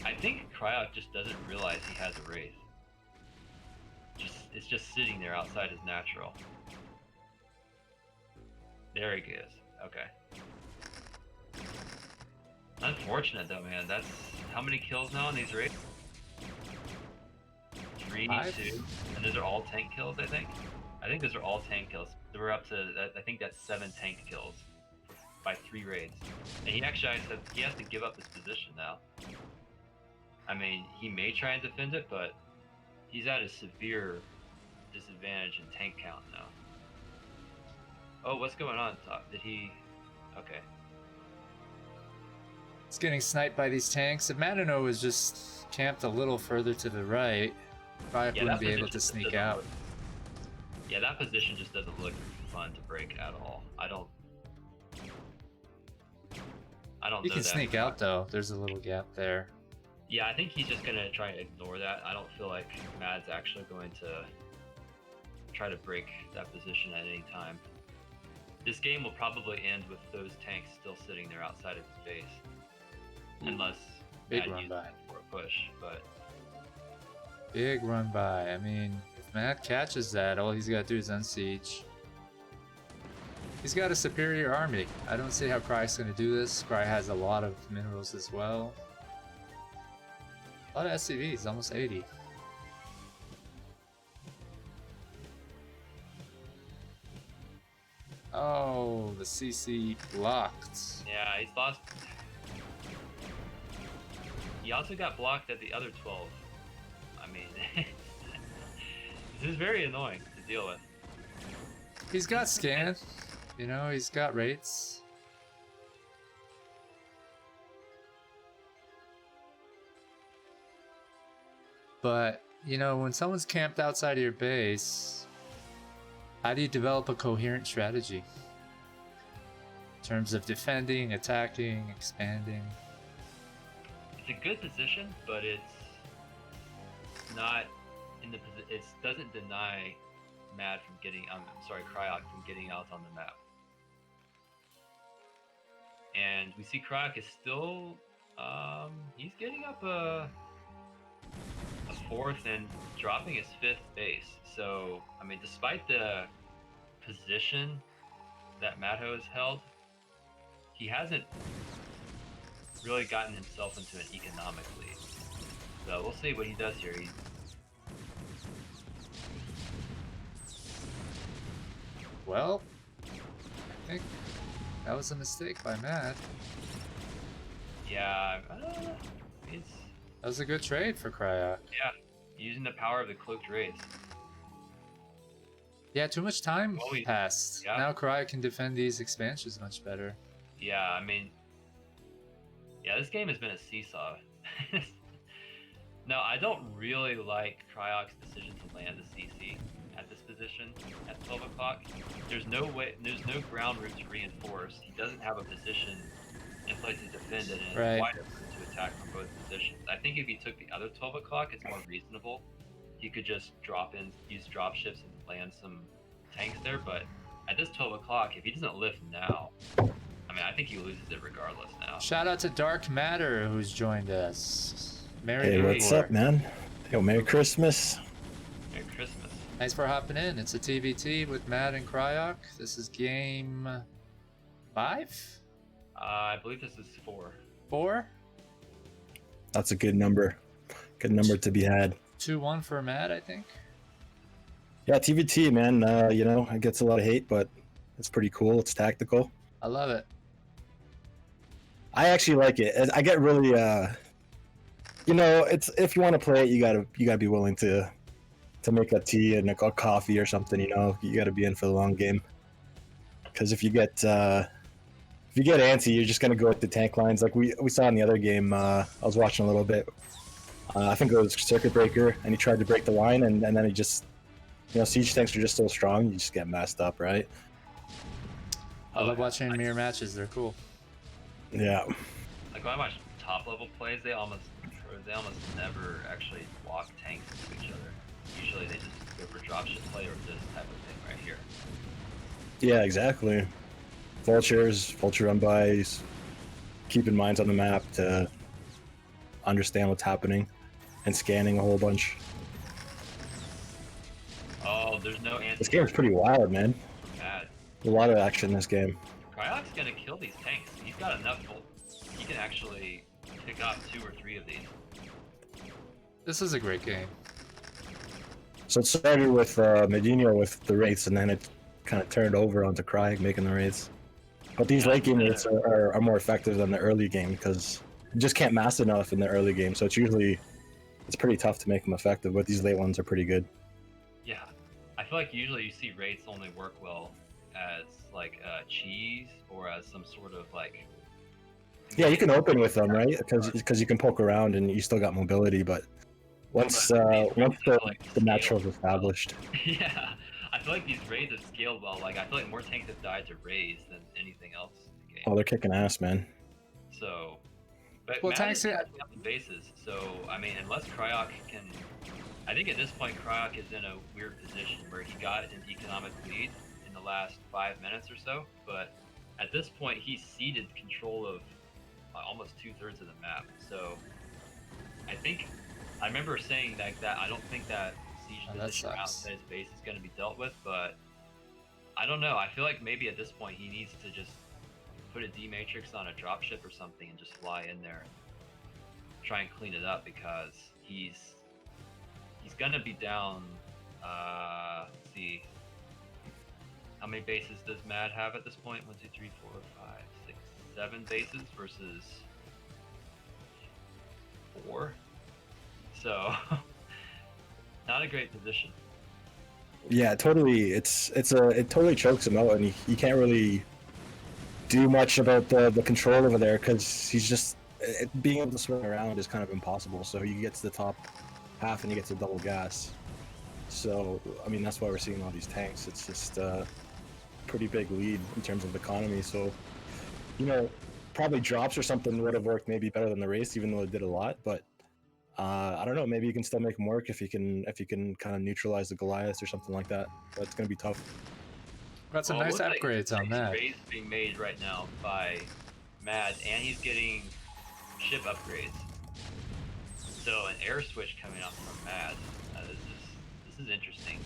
I think Cryoc just doesn't realize he has a wraith. It's just sitting there outside his natural. There he goes. Okay. Unfortunate though, man. That's how many kills now on these wraiths? 3, 5? 2, and those are all tank kills, I think. I think those are all tank kills. So we're up to, I think that's 7 tank kills by 3 raids. And he actually said he has to give up his position now. I mean, he may try and defend it, but he's at a severe disadvantage in tank count now. Oh, what's going on, Top? Did he... Okay. He's getting sniped by these tanks. If Madinho was just camped a little further to the right, Cryoc wouldn't be able to sneak out. Yeah, that position just doesn't look fun to break at all. I don't You know can that. sneak out though. There's a little gap there. Yeah, I think he's just gonna try and ignore that. I don't feel like Mad's actually going to try to break that position at any time. This game will probably end with those tanks still sitting there outside of his base, unless Big Mad run uses by. them for a push. But Big run by. I mean, if Mad catches that, all he's got to do is unsiege. He's got a superior army. I don't see how Cry's going to do this. Cry has a lot of minerals as well. A lot of SCVs, almost 80. Oh, the CC blocked. yeah, he's lost. He also got blocked at the other 12. I mean, this is very annoying to deal with. He's got scan. You know, he's got rates. But, you know, when someone's camped outside of your base, how do you develop a coherent strategy? In terms of defending, attacking, expanding. It's a good position, but it's not in the it doesn't deny Mad from getting Cryoc from getting out on the map. And we see Cryoc is still, he's getting up a fourth and dropping his fifth base. So, I mean, despite the position that Madho has held, he hasn't really gotten himself into an economic lead. So we'll see what he does here. Well, I think that was a mistake by Matt. Yeah, it's That was a good trade for Cryoc. yeah, using the power of the cloaked raids. Yeah, too much time passed. Yeah. Now Cryoc can defend these expansions much better. Yeah, I mean, yeah, this game has been a seesaw. No, I don't really like Cryoc's decision to land the CC at this position at 12 o'clock. There's no no ground route to reinforce. He doesn't have a position in place to defend it, and it's wide open to attack from both positions. I think if he took the other 12 o'clock, it's more reasonable. He could just drop in, use drop ships, and land some tanks there. But at this 12 o'clock, if he doesn't lift now, I mean, I think he loses it regardless now. Shout out to Dark Matter who's joined us. Hey, what's up, man? Yo, Merry Christmas. Merry Christmas. Thanks for hopping in. It's a TVT with Matt and Cryoc. This is game 5? I believe this is 4. 4? That's a good number. Good number to be had. 2-1 for Matt, I think. Yeah, TVT, man. You know, it gets a lot of hate, but it's pretty cool. It's tactical. I love it. I actually like it. I get really, you know, it's if you want to play it, you gotta be willing to make a tea and a coffee or something. You know, you gotta be in for the long game. Because if you get antsy, you're just gonna go with the tank lines. Like we saw in the other game. I was watching a little bit. I think it was Circuit Breaker, and he tried to break the line, and then he just, you know, siege tanks are just so strong, you just get messed up, right? I love watching mirror matches. They're cool. Yeah. Like when I watch top level plays, they almost never actually walk tanks into each other. Usually they just go for dropship play or this type of thing right here. Yeah, exactly. Vultures, vulture run bys, keeping mines on the map to understand what's happening, and scanning a whole bunch. Oh, there's no answer. This game's pretty wild, man. Bad. A lot of action in this game. Cryoc's gonna kill these tanks. He's got enough. He can actually pick up 2 or 3 of these. This is a great game. So it started with Madinho with the raids, and then it kind of turned over onto Cryoc making the raids. But these late game raids are more effective than the early game because you just can't mass enough in the early game. So it's pretty tough to make them effective. But these late ones are pretty good. Yeah, I feel like usually you see raids only work well as like cheese or as some sort of like. Yeah, you can open with them, right? Because you can poke around and you still got mobility. But once the natural's established. Yeah, I feel like these raids have scaled well. Like I feel like more tanks have died to raids than anything else in the game. Oh, they're kicking ass, man. So, but well, tanks tanks catching up the bases. So I mean, unless Cryoc can, I think at this point Cryoc is in a weird position where he got an economic lead in the last 5 minutes or so. But at this point, he's ceded control of almost 2/3 of the map. So I remember saying that I don't think that siege position outside his base is going to be dealt with, but I don't know. I feel like maybe at this point he needs to just put a D matrix on a dropship or something and just fly in there and try and clean it up because he's going to be down. Let's see. How many bases does Mad have at this point? 1, 2, 3, 4, 5, 6, 7 bases versus 4. So, not a great position. Yeah, totally. It totally chokes him out, and he can't really do much about the control over there because he's just being able to swing around is kind of impossible. So he gets the top half and he gets a double gas. So I mean that's why we're seeing all these tanks. It's just pretty big lead in terms of economy. So you know, probably drops or something would have worked maybe better than the race, even though it did a lot. But I don't know. Maybe you can still make them work if you can kind of neutralize the Goliaths or something like that. But it's gonna be tough. Got some nice upgrades on that. Raids being made right now by Mad, and he's getting ship upgrades. So an air switch coming out from Mad. This is interesting.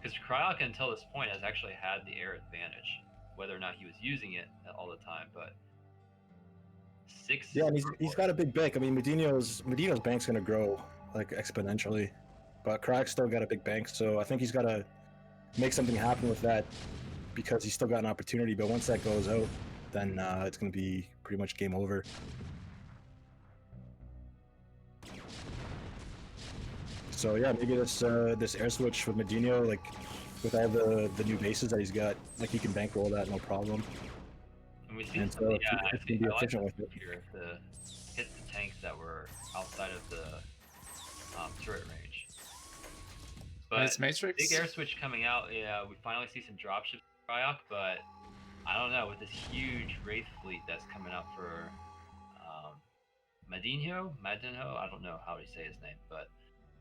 Because Cryoc until this point has actually had the air advantage, whether or not he was using it all the time. But Yeah, and he's got a big bank. I mean, Madinho's bank's gonna grow like exponentially, but Crack's still got a big bank. So I think he's got to make something happen with that because he's still got an opportunity. But once that goes out, then it's gonna be pretty much game over. So yeah, maybe this air switch with Madinho, like with all the new bases that he's got, like he can bankroll that no problem. And we see And some, so yeah, it's gonna be efficient with it. here to hit the tanks that were outside of the turret range. But Nice Matrix. big air switch coming out. Yeah, we finally see some dropships for Cryoc, but I don't know, with this huge Wraith fleet that's coming out for Madinho, I don't know how to say his name, but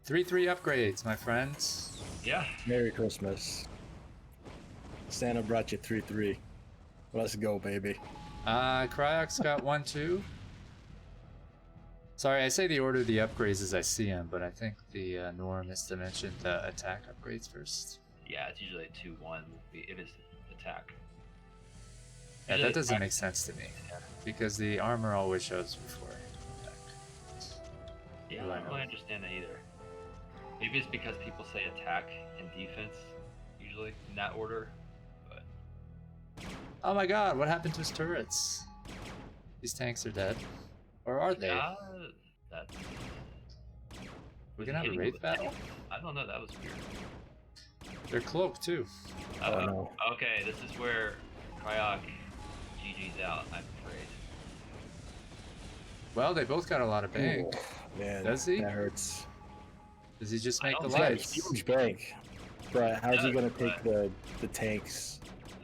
3-3 upgrades, my friends. yeah. Merry Christmas. Santa brought you 3-3. Let's go, baby. Cryoc's got 1-2. Sorry, I say the order of the upgrades as I see them, but I think the norm is to mention the attack upgrades first. Yeah, it's usually a 2-1 if it's attack. Yeah, Usually that doesn't attack- make sense to me, Yeah, because the armor always shows before attack. yeah, Do I I don't know? really understand that either. Maybe it's because people say attack and defense usually in that order, but Oh my god, what happened to his turrets? These tanks are dead. Or are they? yeah, that. We're gonna have a Wraith battle? I don't know. That was weird. They're cloaked too. Oh no. Okay, this is where Cryoc GG's out, I'm afraid. Well, they both got a lot of bank. Ooh, man, Does he? That hurts. Does he just I make the don't He's got a lights? huge bank, but how's he Yeah, gonna take the tanks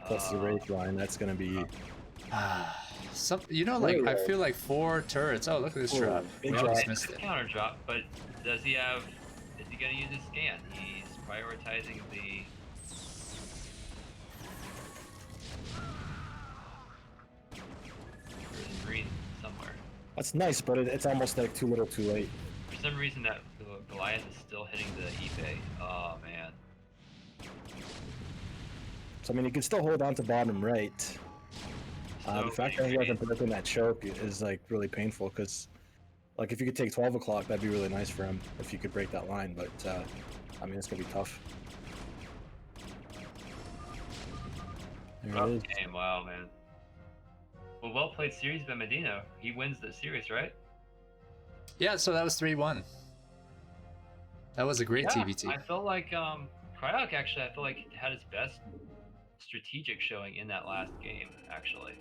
plus the Wraith line? That's gonna be You know, like, Really, I feel like 4 turrets. Oh, look at this Ooh, drop. big We drop. almost It's missed a it. counter drop, but does he have? Is he gonna use his scan? He's prioritizing the. There's green somewhere. that's nice, but it's almost like too little, too late. For some reason, that Goliath is still hitting the eBay. Oh man. So I mean, he can still hold on to bottom right. So The fact that he hasn't broken that choke is like really painful because, like, if you could take 12 o'clock, that'd be really nice for him if you could break that line. But I mean, it's gonna be tough. There rough it is. game. Wow, man. Well played series by Madinho. He wins the series, right? Yeah, so that was 3-1. That was a great Yeah, TVT. I feel like Cryoc actually, I feel like had his best strategic showing in that last game, actually.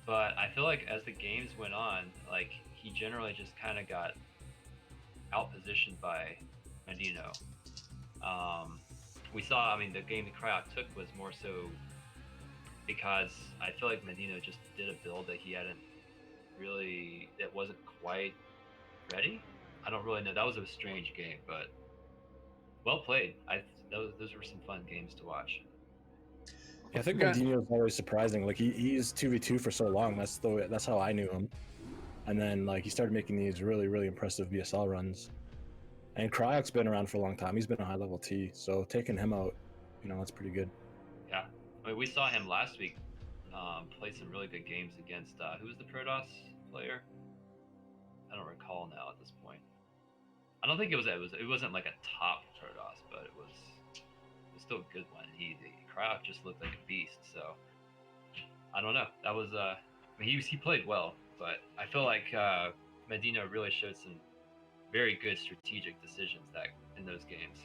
But I feel like as the games went on, like he generally just kind of got outpositioned by Madinho. We saw, I mean, the game that Cryoc took was more so because I feel like Madinho just did a build that he hadn't really, that wasn't quite ready. I don't really know. That was a strange game, but well played. Those were some fun games to watch. Yeah, I think Okay. Madinho is always surprising. Like he's 2v2 for so long. That's how I knew him. And then like he started making these really impressive BSL runs. And Cryoc's been around for a long time. He's been a high level T, so taking him out, that's pretty good. Yeah, I mean, we saw him last week play some really good games against who was the Protoss player? I don't recall now at this point. I don't think it wasn't like a top Protoss, but it was still a good one. Cryoc just looked like a beast. So I don't know. That was I mean, he played well, but I feel like Madinho really showed some very good strategic decisions that in those games.